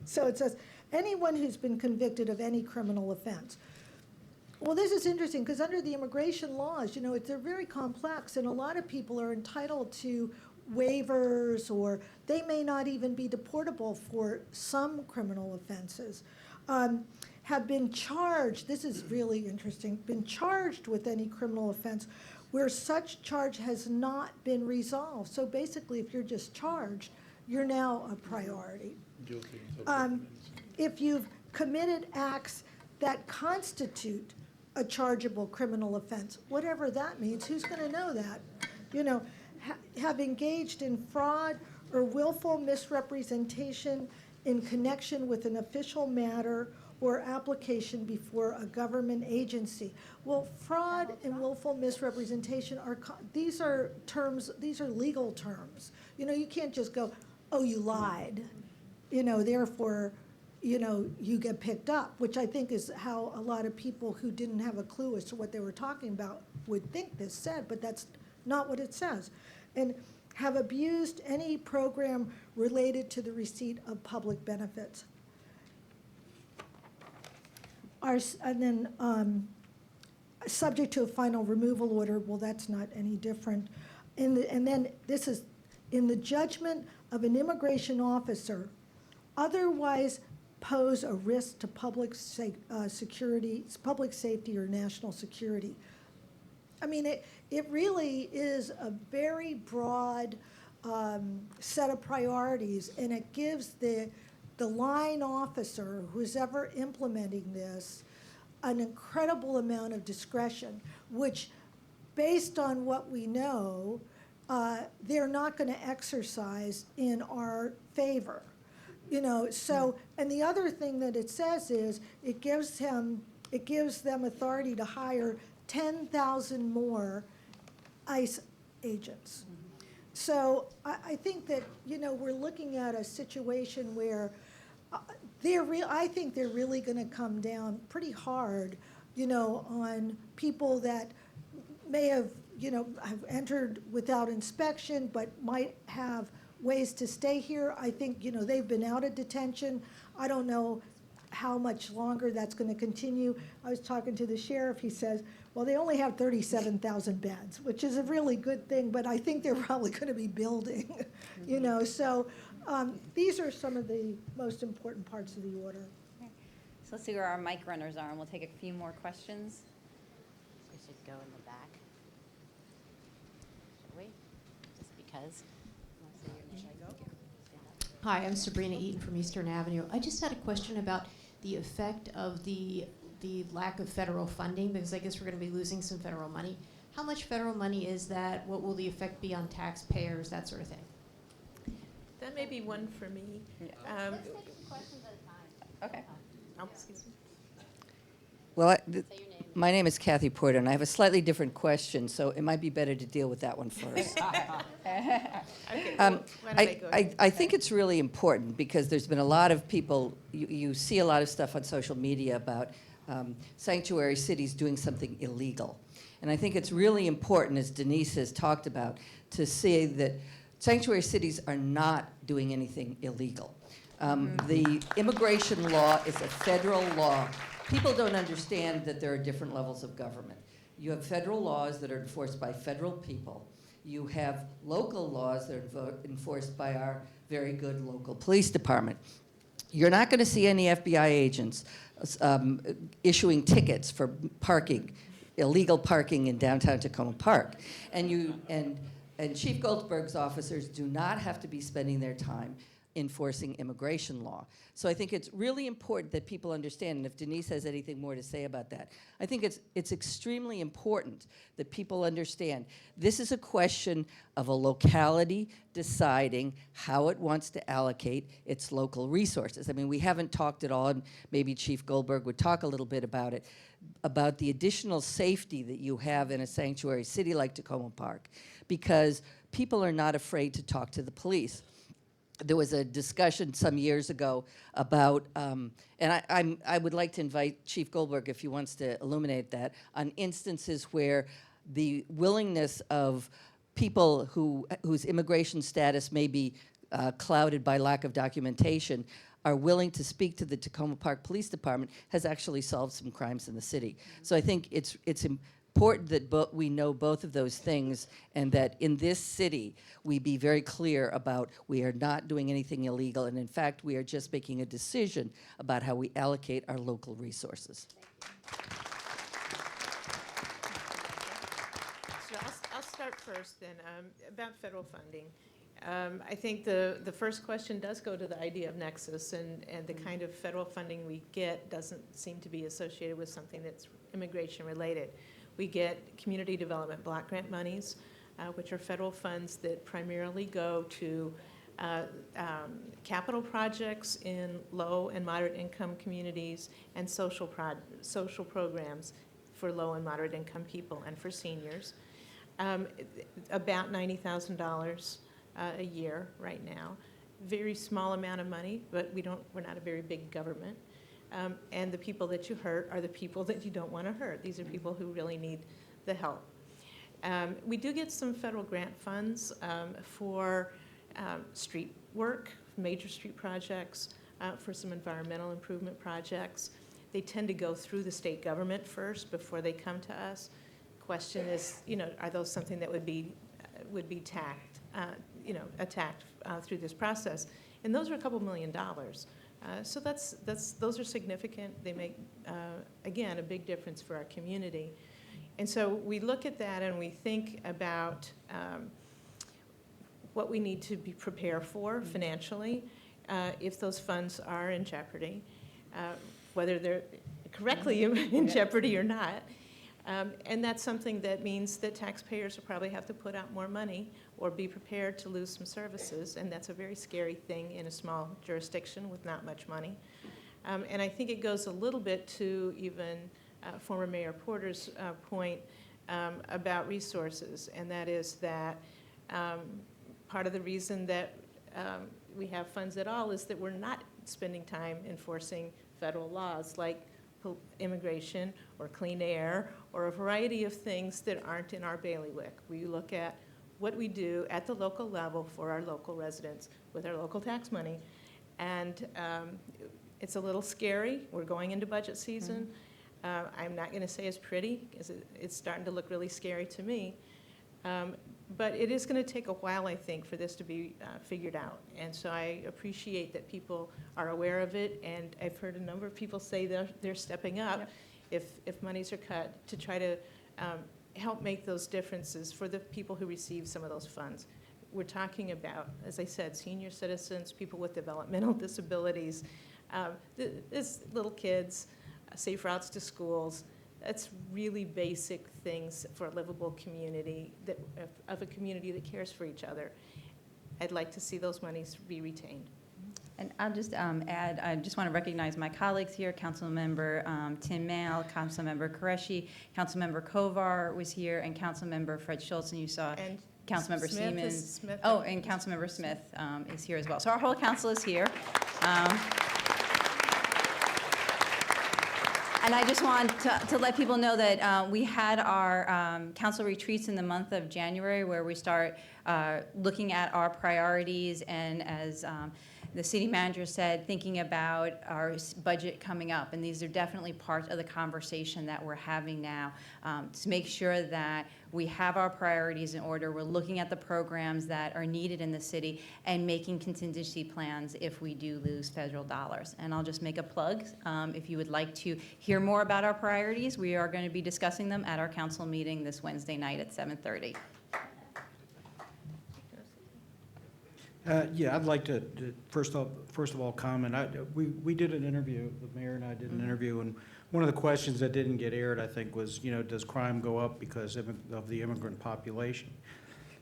So it says, anyone who's been convicted of any criminal offense. Well, this is interesting because under the immigration laws, they're very complex, and a lot of people are entitled to waivers, or they may not even be deportable for some criminal offenses. Have been charged, this is really interesting, been charged with any criminal offense where such charge has not been resolved. So basically, if you're just charged, you're now a priority. Guilty. If you've committed acts that constitute a chargeable criminal offense, whatever that means, who's going to know that? Have engaged in fraud or willful misrepresentation in connection with an official matter or application before a government agency. Well, fraud and willful misrepresentation these are legal terms. You can't just go, oh, you lied, therefore you get picked up, which I think is how a lot of people who didn't have a clue as to what they were talking about would think this said, but that's not what it says. And have abused any program related to the receipt of public benefits. And then subject to a final removal order, well, that's not any different. And then this is, in the judgment of an immigration officer, otherwise pose a risk to public security, public safety or national security. I mean, it really is a very broad set of priorities, and it gives the line officer who's ever implementing this an incredible amount of discretion, which, based on what we know, they're not going to exercise in our favor. So, and the other thing that it says is it gives them authority to hire 10,000 more ICE agents. So I think that, we're looking at a situation where I think they're really going to come down pretty hard, on people that may have, have entered without inspection, but might have ways to stay here. I think, they've been out of detention. I don't know how much longer that's going to continue. I was talking to the sheriff. He says, well, they only have 37,000 beds, which is a really good thing, but I think they're probably going to be building, So these are some of the most important parts of the order. So let's see where our mic runners are, and we'll take a few more questions. We should go in the back. Should we? Just because. Hi, I'm Sabrina Eaton from Eastern Avenue. I just had a question about the effect of the lack of federal funding, because I guess we're going to be losing some federal money. How much federal money is that? What will the effect be on taxpayers, that sort of thing? That may be one for me. Let's take questions at a time. Okay. Oh, excuse me. Well, my name is Kathy Porter, and I have a slightly different question, so it might be better to deal with that one first. Okay, why don't I go ahead? I think it's really important because there's been a lot of people, you see a lot of stuff on social media about sanctuary cities doing something illegal. And I think it's really important, as Denise has talked about, to say that sanctuary cities are not doing anything illegal. The immigration law is a federal law. People don't understand that there are different levels of government. You have federal laws that are enforced by federal people. You have local laws that are enforced by our very good local police department. You're not going to see any FBI agents issuing tickets for parking, illegal parking in downtown Takoma Park. And Chief Goldberg's officers do not have to be spending their time enforcing immigration law. So I think it's really important that people understand, and if Denise has anything more to say about that, I think it's extremely important that people understand this is a question of a locality deciding how it wants to allocate its local resources. I mean, we haven't talked at all, and maybe Chief Goldberg would talk a little bit about it, about the additional safety that you have in a sanctuary city like Takoma Park, because people are not afraid to talk to the police. There was a discussion some years ago about, and I would like to invite Chief Goldberg, if he wants to illuminate that, on instances where the willingness of people whose immigration status may be clouded by lack of documentation are willing to speak to the Takoma Park Police Department has actually solved some crimes in the city. So I think it's important that we know both of those things, and that in this city we be very clear about we are not doing anything illegal, and in fact we are just making a decision about how we allocate our local resources. So I'll start first then, about federal funding. I think the first question does go to the idea of nexus, and the kind of federal funding we get doesn't seem to be associated with something that's immigration related. We get community development block grant monies, which are federal funds that primarily go to capital projects in low and moderate income communities and social programs for low and moderate income people and for seniors. About $90,000 a year right now. very small amount of money, but we're not a very big government. And the people that you hurt are the people that you don't want to hurt. These are people who really need the help. We do get some federal grant funds for street work, major street projects, for some environmental improvement projects. They tend to go through the state government first before they come to us. Question is, are those something that would be attacked through this process? And those are a couple $1 million. So those are significant. They make, again, a big difference for our community. And so we look at that and we think about what we need to be prepared for financially if those funds are in jeopardy, whether they're correctly in jeopardy or not. And that's something that means that taxpayers will probably have to put out more money or be prepared to lose some services, and that's a very scary thing in a small jurisdiction with not much money. And I think it goes a little bit to even former Mayor Porter's point about resources, and that is that part of the reason that we have funds at all is that we're not spending time enforcing federal laws like immigration or clean air or a variety of things that aren't in our bailiwick. We look at what we do at the local level for our local residents with our local tax money. And it's a little scary. We're going into budget season. I'm not going to say it's pretty, because it's starting to look really scary to me. But it is going to take a while, I think, for this to be figured out. And so I appreciate that people are aware of it, and I've heard a number of people say they're stepping up if monies are cut to try to help make those differences for the people who receive some of those funds. We're talking about, as I said, senior citizens, people with developmental disabilities, little kids, safe routes to schools. That's really basic things for a livable community, of a community that cares for each other. I'd like to see those monies be retained. And I'll just add, I just want to recognize my colleagues here, Councilmember Tim Mail, Councilmember Qureshi, Councilmember Kovar was here, and Councilmember Fred Schultz, and you saw And Councilmember Smith Siemens. And Councilmember Smith is here as well. So our whole council is here. And I just want to let people know that we had our council retreats in the month of January, where we start looking at our priorities, and as the city manager said, thinking about our budget coming up. And these are definitely part of the conversation that we're having now, to make sure that we have our priorities in order. We're looking at the programs that are needed in the city and making contingency plans if we do lose federal dollars. And I'll just make a plug. If you would like to hear more about our priorities, we are going to be discussing them at our council meeting this Wednesday night at 7:30. Yeah, I'd like to first of all comment. We did an interview, the mayor and I did an interview, and one of the questions that didn't get aired, I think, was, does crime go up because of the immigrant population?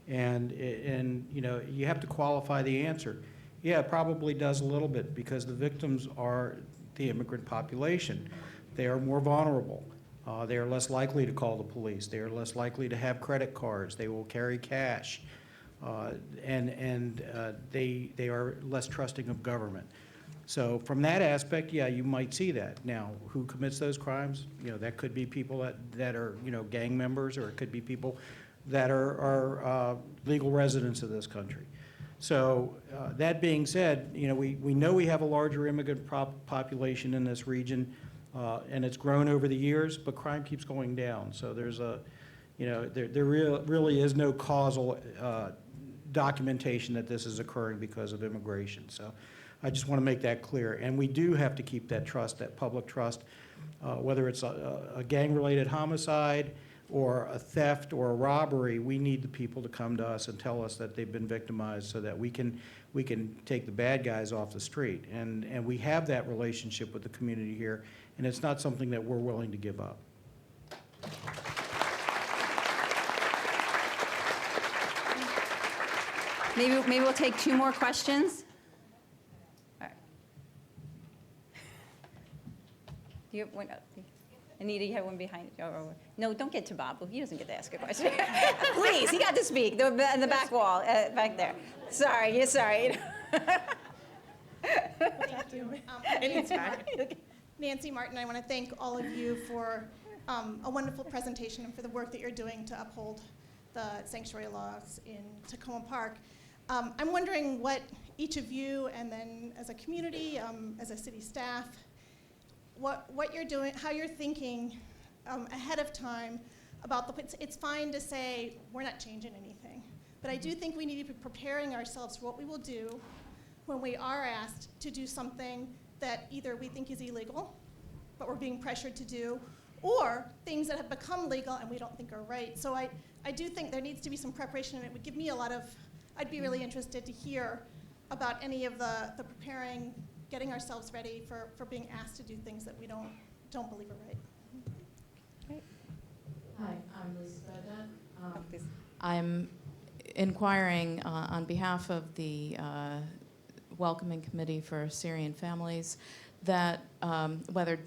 And you have to qualify the answer. Yeah, it probably does a little bit, because the victims are the immigrant population. They are more vulnerable. They are less likely to call the police. They are less likely to have credit cards. They will carry cash. They are less trusting of government. So from that aspect, yeah, you might see that. Now, who commits those crimes? That could be people that are, gang members, or it could be people that are legal residents of this country. So that being said, we know we have a larger immigrant population in this region, and it's grown over the years, but crime keeps going down. So there's there really is no causal documentation that this is occurring because of immigration. So I just want to make that clear. And we do have to keep that trust, that public trust, whether it's a gang-related homicide or a theft or a robbery. We need the people to come to us and tell us that they've been victimized, so that we can take the bad guys off the street. And we have that relationship with the community here, and it's not something that we're willing to give up. Maybe we'll take 2 more questions. All right. Do you have one? Anita, you have one behind you. No, don't get to Bob. He doesn't get to ask a question. Please, he got to speak. In the back wall, back there. Sorry, sorry. Thank you. Nancy Martin, I want to thank all of you for a wonderful presentation and for the work that you're doing to uphold the sanctuary laws in Takoma Park. I'm wondering what each of you, and then as a community, as a city staff, what you're doing, how you're thinking ahead of time about it's fine to say we're not changing anything, but I do think we need to be preparing ourselves for what we will do when we are asked to do something that either we think is illegal, but we're being pressured to do, or things that have become legal and we don't think are right. So I do think there needs to be some preparation, and it would give me a lot of, I'd be really interested to hear about any of the preparing, getting ourselves ready for being asked to do things that we don't believe are right. Great. Hi, I'm Lisa Burdett. I'm inquiring on behalf of the Welcoming Committee for Syrian Families that whether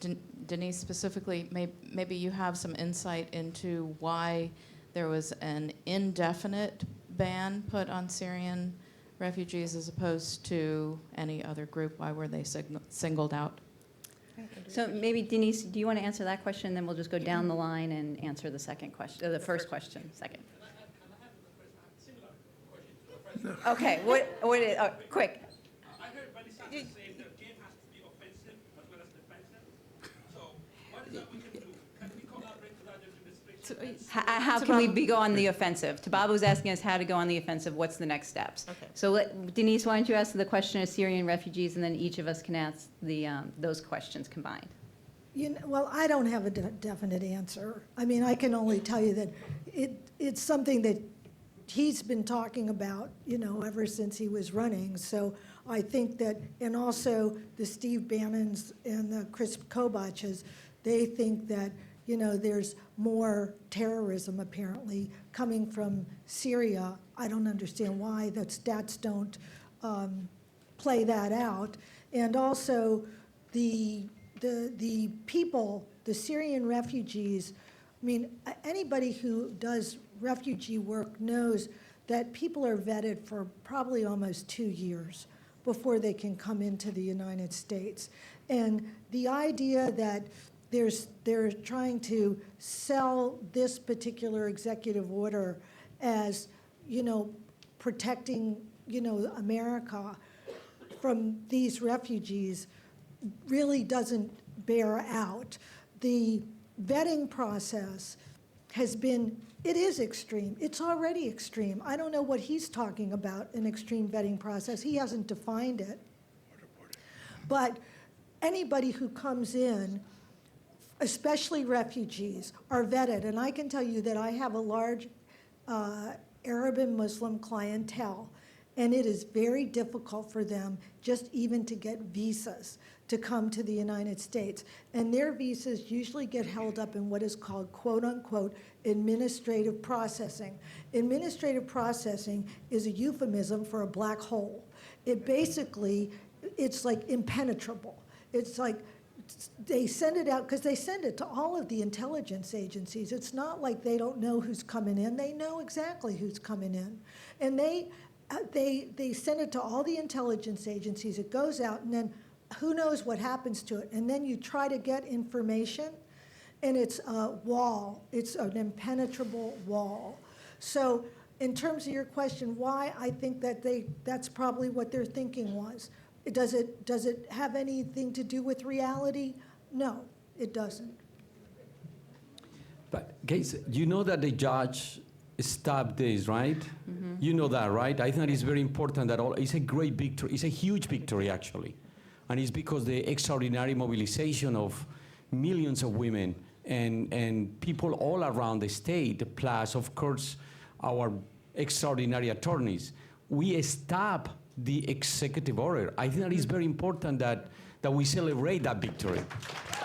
Denise specifically, maybe you have some insight into why there was an indefinite ban put on Syrian refugees as opposed to any other group. Why were they singled out? So maybe Denise, do you want to answer that question? Then we'll just go down the line and answer the second question, the first question second. Okay, quick. I heard Bernie Sanders say that game has to be offensive as well as defensive. So what is that we can do? Can we collaborate to that demonstration? How can we go on the offensive? Tababa was asking us how to go on the offensive. What's the next steps? Okay. So Denise, why don't you ask the question of Syrian refugees, and then each of us can ask those questions combined. Well, I don't have a definite answer. I mean, I can only tell you that it's something that he's been talking about, ever since he was running. So I think that, and also the Steve Bannons and the Chris Kovacs, they think that, there's more terrorism apparently coming from Syria. I don't understand why the stats don't play that out. And also the people, the Syrian refugees, I mean, anybody who does refugee work knows that people are vetted for probably almost 2 years before they can come into the United States. And the idea that they're trying to sell this particular executive order as, protecting, America from these refugees really doesn't bear out. The vetting process it is extreme. It's already extreme. I don't know what he's talking about, an extreme vetting process. He hasn't defined it. But anybody who comes in, especially refugees, are vetted. And I can tell you that I have a large Arab and Muslim clientele, and it is very difficult for them just even to get visas to come to the United States. And their visas usually get held up in what is called, quote unquote, administrative processing. Administrative processing is a euphemism for a black hole. It's like impenetrable. It's like they send it out, because they send it to all of the intelligence agencies. It's not like they don't know who's coming in. They know exactly who's coming in. And they send it to all the intelligence agencies. It goes out, and then who knows what happens to it. And then you try to get information, and it's a wall. It's an impenetrable wall. So in terms of your question, why, I think that that's probably what their thinking was. Does it have anything to do with reality? No, it doesn't. But guys, you know that the judge stopped this, right? Mm-hmm. You know that, right? I think it's very important that it's a great victory. It's a huge victory, actually. And it's because the extraordinary mobilization of millions of women and people all around the state, plus, of course, our extraordinary attorneys. We stop the executive order. I think that it's very important that we celebrate that victory.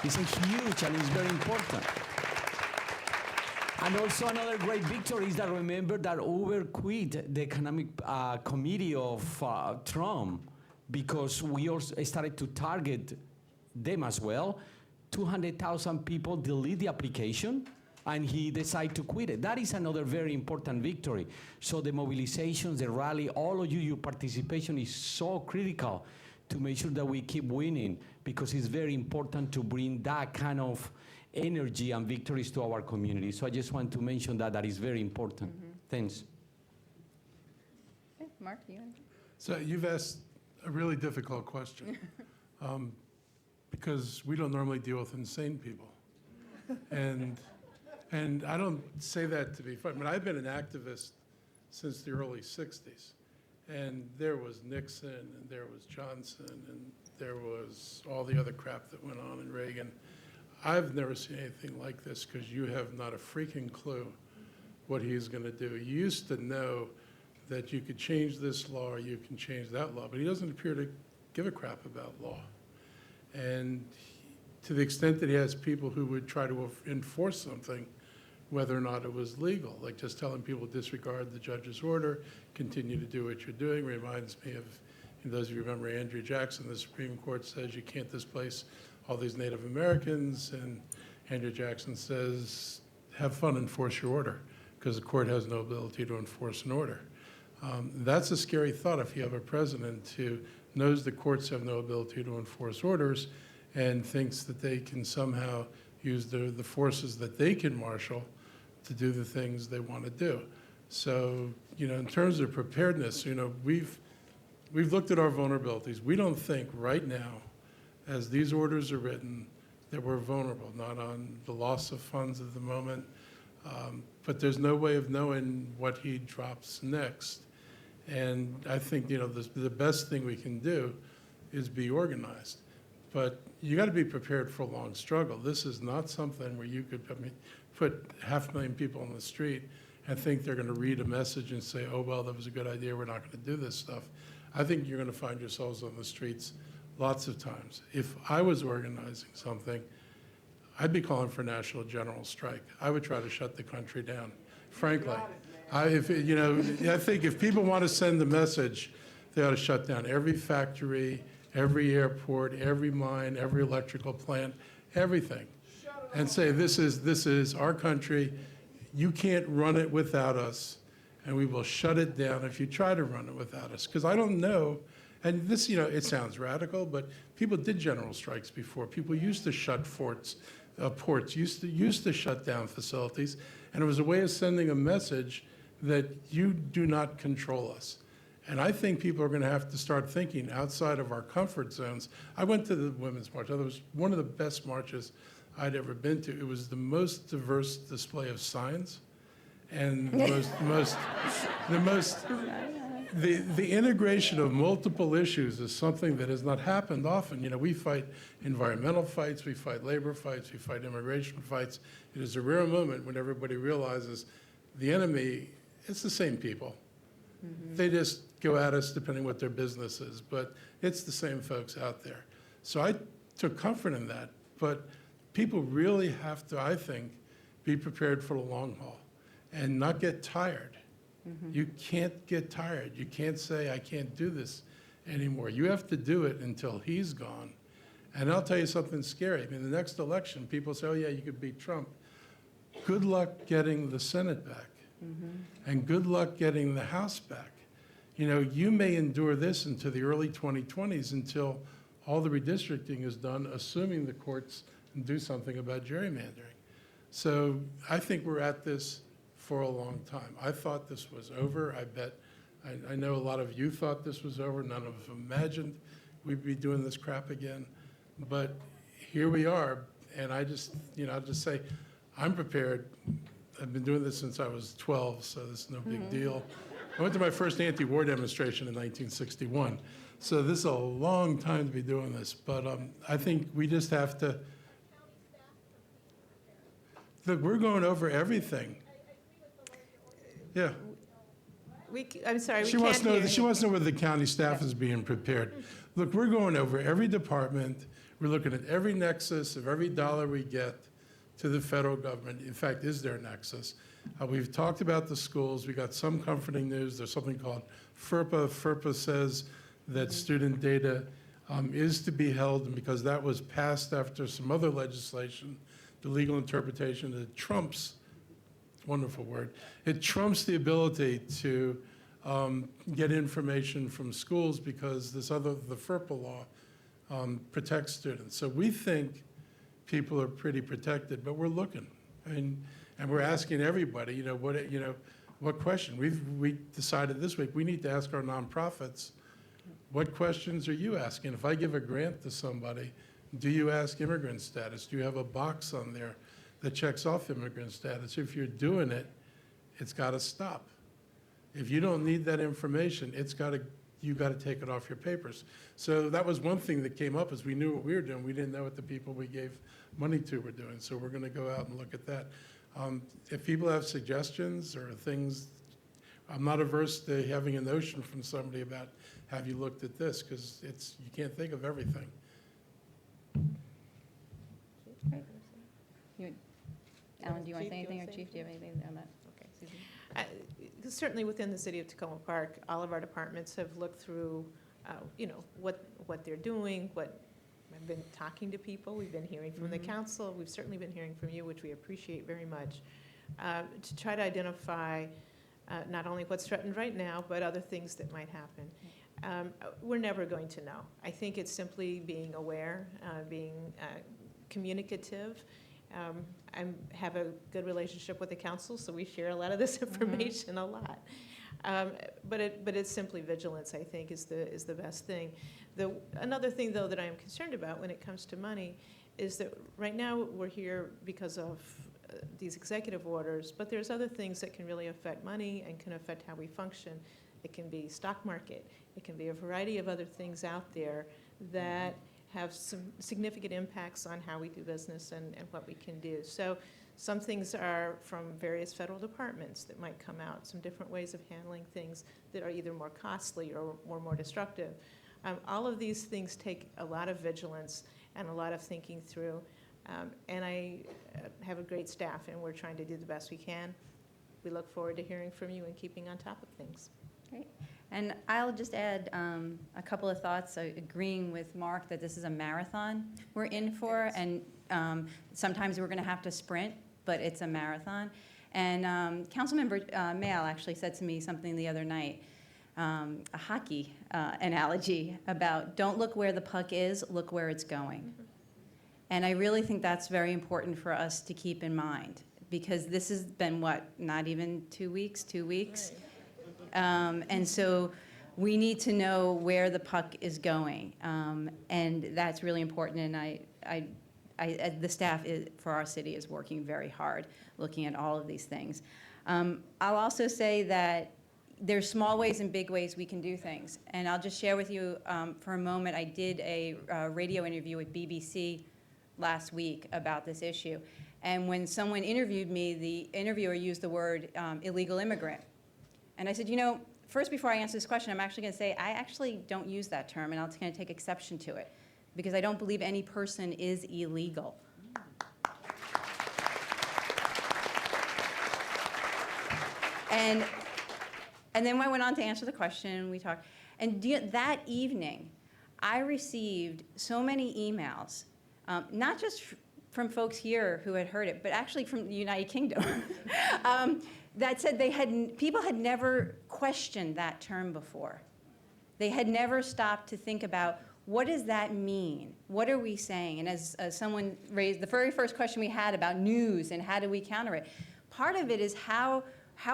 It's a huge and it's very important. And also another great victory is that remember that Uber quit the economic committee of Trump because we also started to target them as well. 200,000 people delete the application and he decided to quit it. That is another very important victory. So the mobilizations, the rally, all of you, your participation is so critical to make sure that we keep winning, because it's very important to bring that kind of energy and victories to our community. So I just want to mention that is very important. Thanks. Okay, Mark, you want to? So you've asked a really difficult question, because we don't normally deal with insane people. And I don't say that to be funny. I mean, I've been an activist since the early 60s. And there was Nixon, and there was Johnson, and there was all the other crap that went on in Reagan. I've never seen anything like this, because you have not a freaking clue what he's going to do. You used to know that you could change this law or you can change that law, but he doesn't appear to give a crap about law. And to the extent that he has people who would try to enforce something, whether or not it was legal, like just telling people disregard the judge's order, continue to do what you're doing, reminds me of, those of you who remember Andrew Jackson, the Supreme Court says you can't displace all these Native Americans, and Andrew Jackson says, have fun, enforce your order, because the court has no ability to enforce an order. That's a scary thought if you have a president who knows the courts have no ability to enforce orders and thinks that they can somehow use the forces that they can marshal to do the things they want to do. So, in terms of preparedness, we've looked at our vulnerabilities. We don't think right now, as these orders are written, that we're vulnerable, not on the loss of funds at the moment, but there's no way of knowing what he drops next. And I think, the best thing we can do is be organized. But you got to be prepared for a long struggle. This is not something where you could put 500,000 people on the street and think they're going to read a message and say, oh, well, that was a good idea, we're not going to do this stuff. I think you're going to find yourselves on the streets lots of times. If I was organizing something, I'd be calling for a national general strike. I would try to shut the country down, frankly. I think if people want to send the message, they ought to shut down every factory, every airport, every mine, every electrical plant, everything, and say, this is our country. You can't run it without us, and we will shut it down if you try to run it without us. Because I don't know, and this, it sounds radical, but people did general strikes before. People used to shut ports, used to shut down facilities, and it was a way of sending a message that you do not control us. And I think people are going to have to start thinking outside of our comfort zones. I went to the Women's March. It was one of the best marches I'd ever been to. It was the most diverse display of signs, and the integration of multiple issues is something that has not happened often. We fight environmental fights, we fight labor fights, we fight immigration fights. It is a rare moment when everybody realizes the enemy, it's the same people. They just go at us depending what their business is, but it's the same folks out there. So I took comfort in that, but people really have to, I think, be prepared for the long haul and not get tired. You can't get tired. You can't say, I can't do this anymore. You have to do it until he's gone. And I'll tell you something scary. The next election, people say, oh yeah, you could beat Trump. Good luck getting the Senate back. And good luck getting the House back. You may endure this into the early 2020s until all the redistricting is done, assuming the courts do something about gerrymandering. So I think we're at this for a long time. I thought this was over. I know a lot of you thought this was over. None of us imagined we'd be doing this crap again. But here we are. And I'll just say, I'm prepared. I've been doing this since I was 12, so this is no big deal. I went to my first anti-war demonstration in 1961. So this is a long time to be doing this. But I think we just have to, look, we're going over everything. Yeah. I'm sorry, She wants to know whether the county staff is being prepared. Look, we're going over every department. We're looking at every nexus of every dollar we get to the federal government. In fact, is there a nexus? We've talked about the schools. We got some comforting news. There's something called FERPA. FERPA says that student data is to be held, and because that was passed after some other legislation, the legal interpretation that trumps wonderful word. It trumps the ability to get information from schools because the FERPA law protects students. So we think people are pretty protected, but we're looking. And we're asking everybody, what question? We decided this week we need to ask our nonprofits, what questions are you asking? If I give a grant to somebody, do you ask immigrant status? Do you have a box on there that checks off immigrant status? If you're doing it, it's got to stop. If you don't need that information, you got to take it off your papers. So that was one thing that came up as we knew what we were doing. We didn't know what the people we gave money to were doing. So we're going to go out and look at that. If people have suggestions or things, I'm not averse to having a notion from somebody about, have you looked at this? Because you can't think of everything. Great. Alan, do you want to say anything, or Chief, do you have anything on that? Okay, Susan. Certainly within the city of Takoma Park, all of our departments have looked through, what they're doing, I've been talking to people, we've been hearing from the council, we've certainly been hearing from you, which we appreciate very much, to try to identify not only what's threatened right now, but other things that might happen. We're never going to know. I think it's simply being aware, being communicative. I have a good relationship with the council, so we share a lot of this information a lot. But it's simply vigilance, I think, is the best thing. Another thing, though, that I am concerned about when it comes to money is that right now we're here because of these executive orders, but there's other things that can really affect money and can affect how we function. It can be stock market. It can be a variety of other things out there that have some significant impacts on how we do business and what we can do. So some things are from various federal departments that might come out, some different ways of handling things that are either more costly or more destructive. All of these things take a lot of vigilance and a lot of thinking through. And I have a great staff, and we're trying to do the best we can. We look forward to hearing from you and keeping on top of things. Great. And I'll just add a couple of thoughts, agreeing with Mark that this is a marathon we're in for, and sometimes we're going to have to sprint, but it's a marathon. And Councilmember Mail actually said to me something the other night, a hockey analogy about don't look where the puck is, look where it's going. And I really think that's very important for us to keep in mind, because this has been, not even 2 weeks? 2 weeks? Right. And so we need to know where the puck is going, and that's really important. And the staff for our city is working very hard, looking at all of these things. I'll also say that there's small ways and big ways we can do things. And I'll just share with you for a moment, I did a radio interview with BBC last week about this issue. And when someone interviewed me, the interviewer used the word illegal immigrant. And I said, first, before I answer this question, I'm actually going to say I actually don't use that term, and I'm going to take exception to it, because I don't believe any person is illegal. And then I went on to answer the question, we talked. And that evening, I received so many emails, not just from folks here who had heard it, but actually from the United Kingdom, that said people had never questioned that term before. They had never stopped to think about, what does that mean? What are we saying? And as someone raised the very first question we had about news and how do we counter it, part of it is how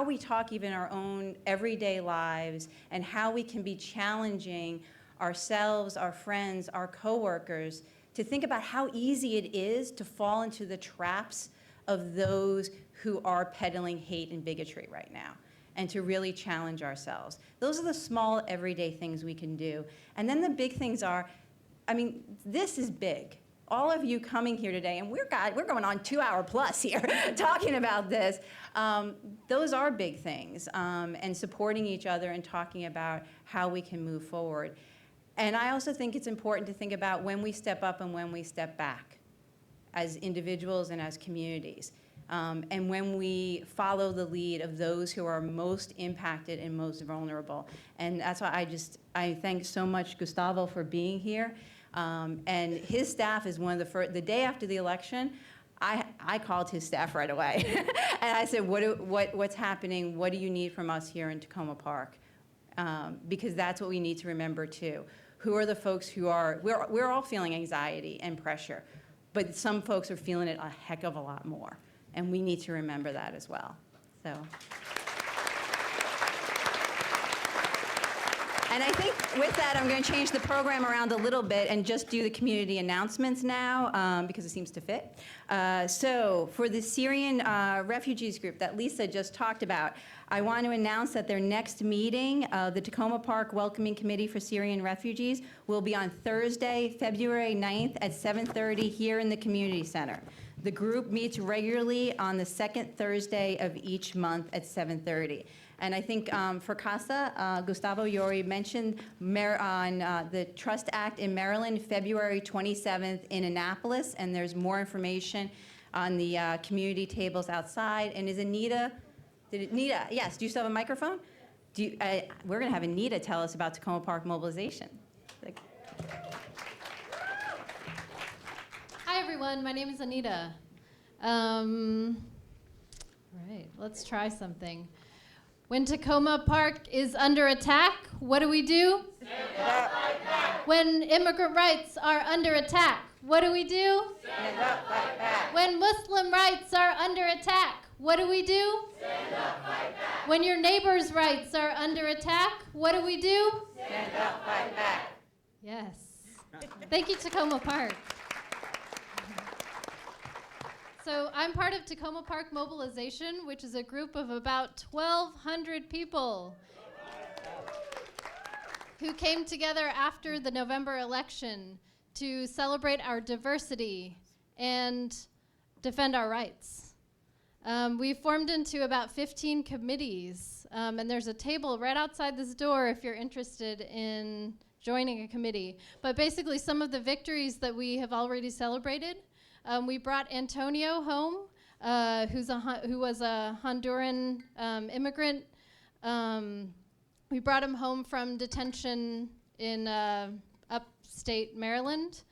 we talk even our own everyday lives, and how we can be challenging ourselves, our friends, our coworkers, to think about how easy it is to fall into the traps of those who are peddling hate and bigotry right now, and to really challenge ourselves. Those are the small everyday things we can do. And then the big things are, this is big. All of you coming here today, and we're going on 2 hour plus here talking about this. Those are big things, and supporting each other and talking about how we can move forward. And I also think it's important to think about when we step up and when we step back as individuals and as communities. And when we follow the lead of those who are most impacted and most vulnerable. And that's why I thank so much Gustavo for being here. And his staff is one of the day after the election, I I called his staff right away. And I said, what's happening? What do you need from us here in Takoma Park? Because that's what we need to remember too. Who are the folks who are, we're all feeling anxiety and pressure, but some folks are feeling it a heck of a lot more. And we need to remember that as well. So. And I think with that, I'm going to change the program around a little bit and just do the community announcements now because it seems to fit. So for the Syrian refugees group that Lisa just talked about, I want to announce that their next meeting, the Takoma Park Welcoming Committee for Syrian Refugees, will be on Thursday, February 9th at 7:30 here in the Community Center. The group meets regularly on the second Thursday of each month at 7:30. And I think for CASA, Gustavo, you already mentioned on the Trust Act in Maryland, February 27th in Annapolis, and there's more information on the community tables outside. And is Anita, Anita, yes, do you still have a microphone? We're going to have Anita tell us about Takoma Park mobilization. Hi, everyone. My name is Anita. All right, let's try something. When Takoma Park is under attack, what do we do? Stand up, fight back. When immigrant rights are under attack, what do we do? Stand up, fight back. When Muslim rights are under attack, what do we do? Stand up, fight back. When your neighbor's rights are under attack, what do we do? Stand up, fight back. Yes. Thank you, Takoma Park. So I'm part of Takoma Park Mobilization, which is a group of about 1,200 people who came together after the November election to celebrate our diversity and defend our rights. We formed into about 15 committees, and there's a table right outside this door if you're interested in joining a committee. But basically, some of the victories that we have already celebrated. We brought Antonio home, who was a Honduran immigrant. We brought him home from detention in upstate Maryland.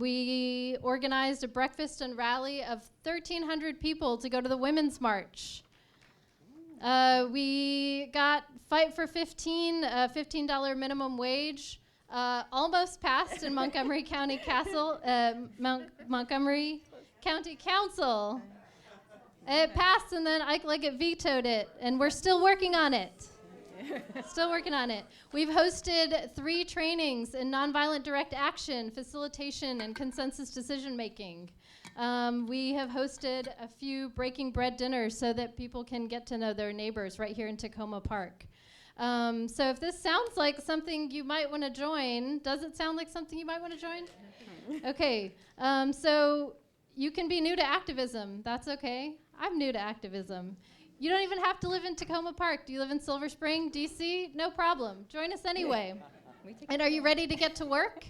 We organized a breakfast and rally of 1,300 people to go to the Women's March. We got Fight for 15, $15 minimum wage. Almost passed in Montgomery County Montgomery County Council. It passed, and then Ike Leggett vetoed it, and we're still working on it. Still working on it. We've hosted 3 trainings in nonviolent direct action, facilitation, and consensus decision making. We have hosted a few breaking bread dinners so that people can get to know their neighbors right here in Takoma Park. So if this sounds like something you might want to join, does it sound like something you might want to join? Okay, so you can be new to activism. That's okay. I'm new to activism. You don't even have to live in Takoma Park. Do you live in Silver Spring, DC? No problem. Join us anyway. And are you ready to get to work?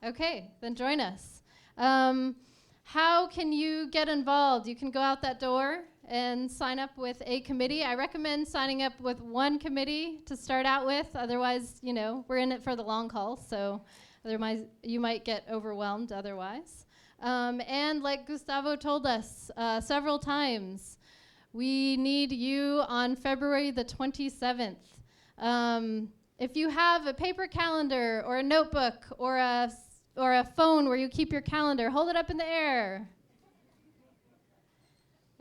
Okay, then join us. How can you get involved? You can go out that door and sign up with a committee. I recommend signing up with one committee to start out with. Otherwise, we're in it for the long haul, so otherwise you might get overwhelmed otherwise. And like Gustavo told us several times, we need you on February the 27th. If you have a paper calendar or a notebook or a phone where you keep your calendar, hold it up in the air.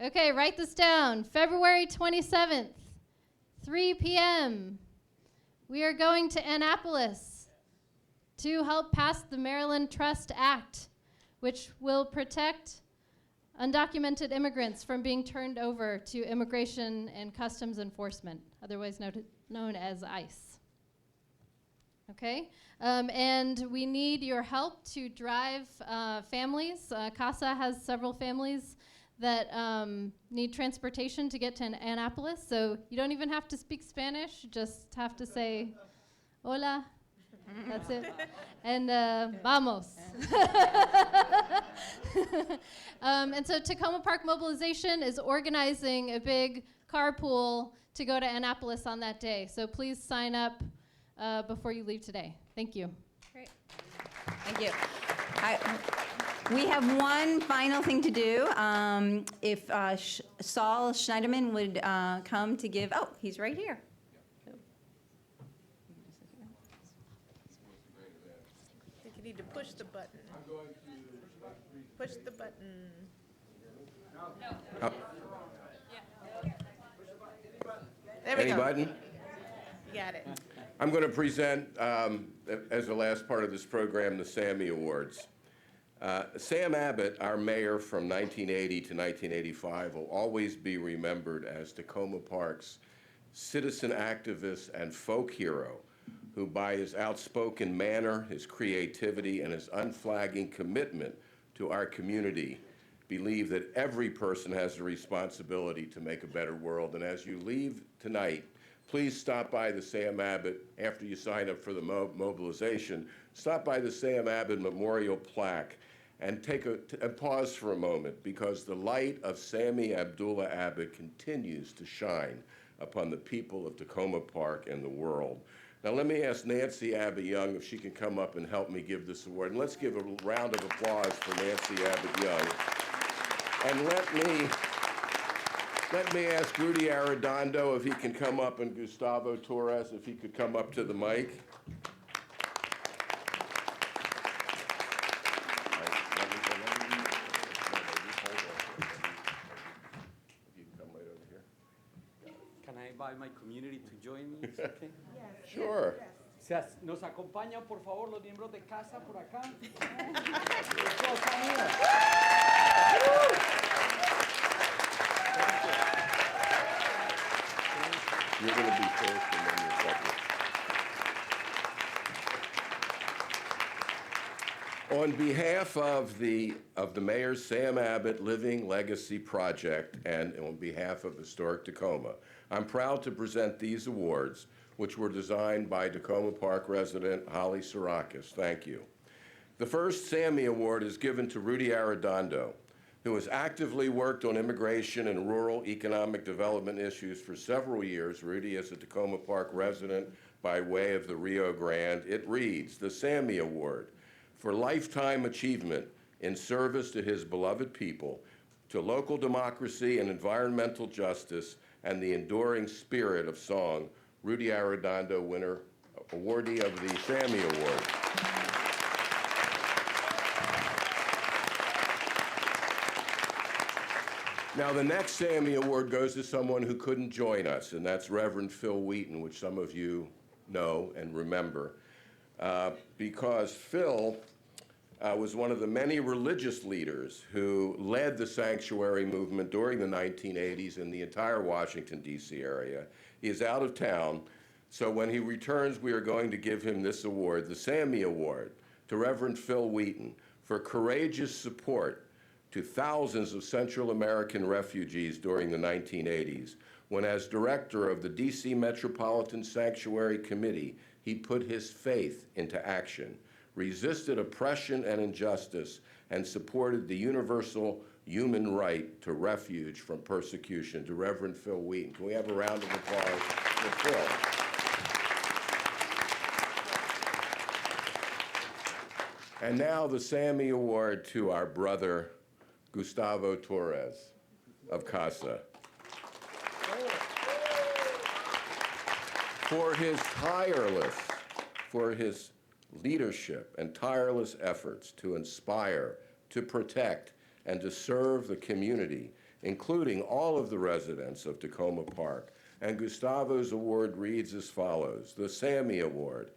Okay, write this down. February 27th, 3 p.m. We are going to Annapolis to help pass the Maryland Trust Act, which will protect undocumented immigrants from being turned over to Immigration and Customs Enforcement, otherwise known as ICE. Okay, and we need your help to drive families. CASA has several families that need transportation to get to Annapolis, so you don't even have to speak Spanish, you just have to say, hola, that's it, and vamos. And so Takoma Park Mobilization is organizing a big carpool to go to Annapolis on that day, so please sign up before you leave today. Thank you. Great. Thank you. We have one final thing to do. If Saul Schneiderman would come to give, oh, he's right here. I think you need to push the button. Push the button. Oh. There we Any go. button? You got it. I'm going to present, as the last part of this program, the Sammy Awards. Sam Abbott, our mayor from 1980 to 1985, will always be remembered as Takoma Park's citizen activist and folk hero, who by his outspoken manner, his creativity, and his unflagging commitment to our community, believed that every person has a responsibility to make a better world. And as you leave tonight, please stop by the Sam Abbott, after you sign up for the mobilization, stop by the Sam Abbott Memorial Plaque and pause for a moment, because the light of Sammy Abdullah Abbott continues to shine upon the people of Takoma Park and the world. Now let me ask Nancy Abbott Young if she can come up and help me give this award. And let's give a round of applause for Nancy Abbott Young. And let me ask Rudy Arredondo if he can come up, and Gustavo Torres if he could come up to the mic. Can I invite my community to join me? Is it okay? Sure. Nos acompañan, por favor, los miembros de casa por acá. You're going to be first and then you're second. On behalf of the Mayor's Sam Abbott Living Legacy Project and on behalf of Historic Tacoma, I'm proud to present these awards, which were designed by Takoma Park resident Holly Sarakis. Thank you. The first Sammy Award is given to Rudy Arredondo, who has actively worked on immigration and rural economic development issues for several years. Rudy is a Takoma Park resident by way of the Rio Grande. It reads, the Sammy Award for lifetime achievement in service to his beloved people, to local democracy and environmental justice, and the enduring spirit of song. Rudy Arredondo, winner, awardee of the Sammy Award. Now, the next Sammy Award goes to someone who couldn't join us, and that's Reverend Phil Wheaton, which some of you know and remember, because Phil was one of the many religious leaders who led the sanctuary movement during the 1980s in the entire Washington, D.C. area. He is out of town, so when he returns, we are going to give him this award, the Sammy Award, to Reverend Phil Wheaton for courageous support to thousands of Central American refugees during the 1980s, when as director of the D.C. Metropolitan Sanctuary Committee, he put his faith into action, resisted oppression and injustice, and supported the universal human right to refuge from persecution. To Reverend Phil Wheaton. Can we have a round of applause for Phil? And now the Sammy Award to our brother, Gustavo Torres of CASA. For his leadership and tireless efforts to inspire, to protect, and to serve the community, including all of the residents of Takoma Park. And Gustavo's award reads as follows: the Sammy Award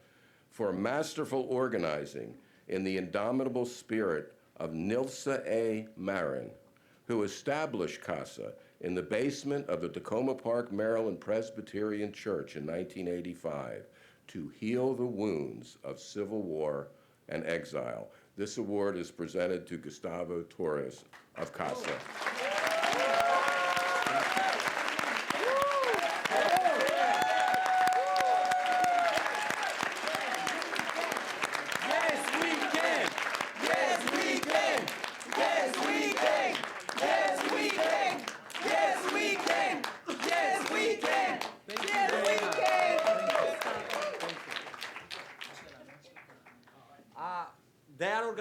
for masterful organizing in the indomitable spirit of Nilsa A. Marin, who established CASA in the basement of the Takoma Park, Maryland Presbyterian Church in 1985 to heal the wounds of civil war and exile. This award is presented to Gustavo Torres of CASA.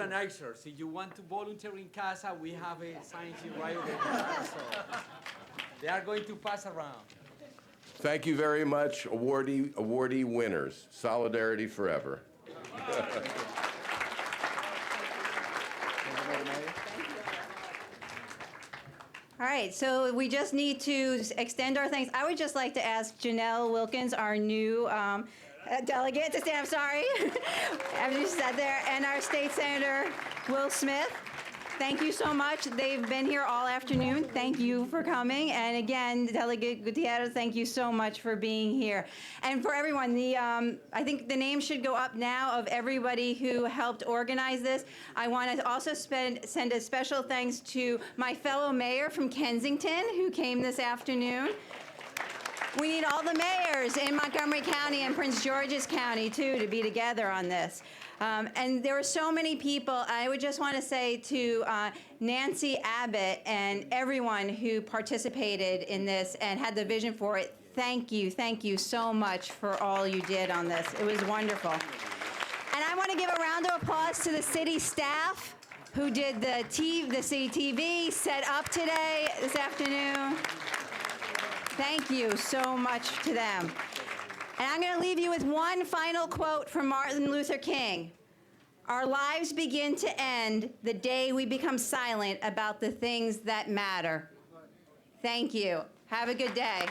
organizers. If you want to volunteer in CASA, we have a sign sheet right over there. So they are going to pass around. Thank you very much, awardee winners. Solidarity forever. All right, so we just need to extend our thanks. I would just like to ask Janelle Wilkins, our new delegate, to stand up, sorry. After you sat there, and our State Senator Will Smith. Thank you so much. They've been here all afternoon. Thank you for coming. And again, Delegate Gutierrez, thank you so much for being here. And for everyone, I think the names should go up now of everybody who helped organize this. I want to also send a special thanks to my fellow mayor from Kensington who came this afternoon. We need all the mayors in Montgomery County and Prince George's County, too, to be together on this. And there were so many people. I would just want to say to Nancy Abbott and everyone who participated in this and had the vision for it, thank you so much for all you did on this. It was wonderful. And I want to give a round of applause to the city staff who did the city TV set up today, this afternoon. Thank you so much to them. And I'm going to leave you with one final quote from Martin Luther King. Our lives begin to end the day we become silent about the things that matter. Thank you. Have a good day.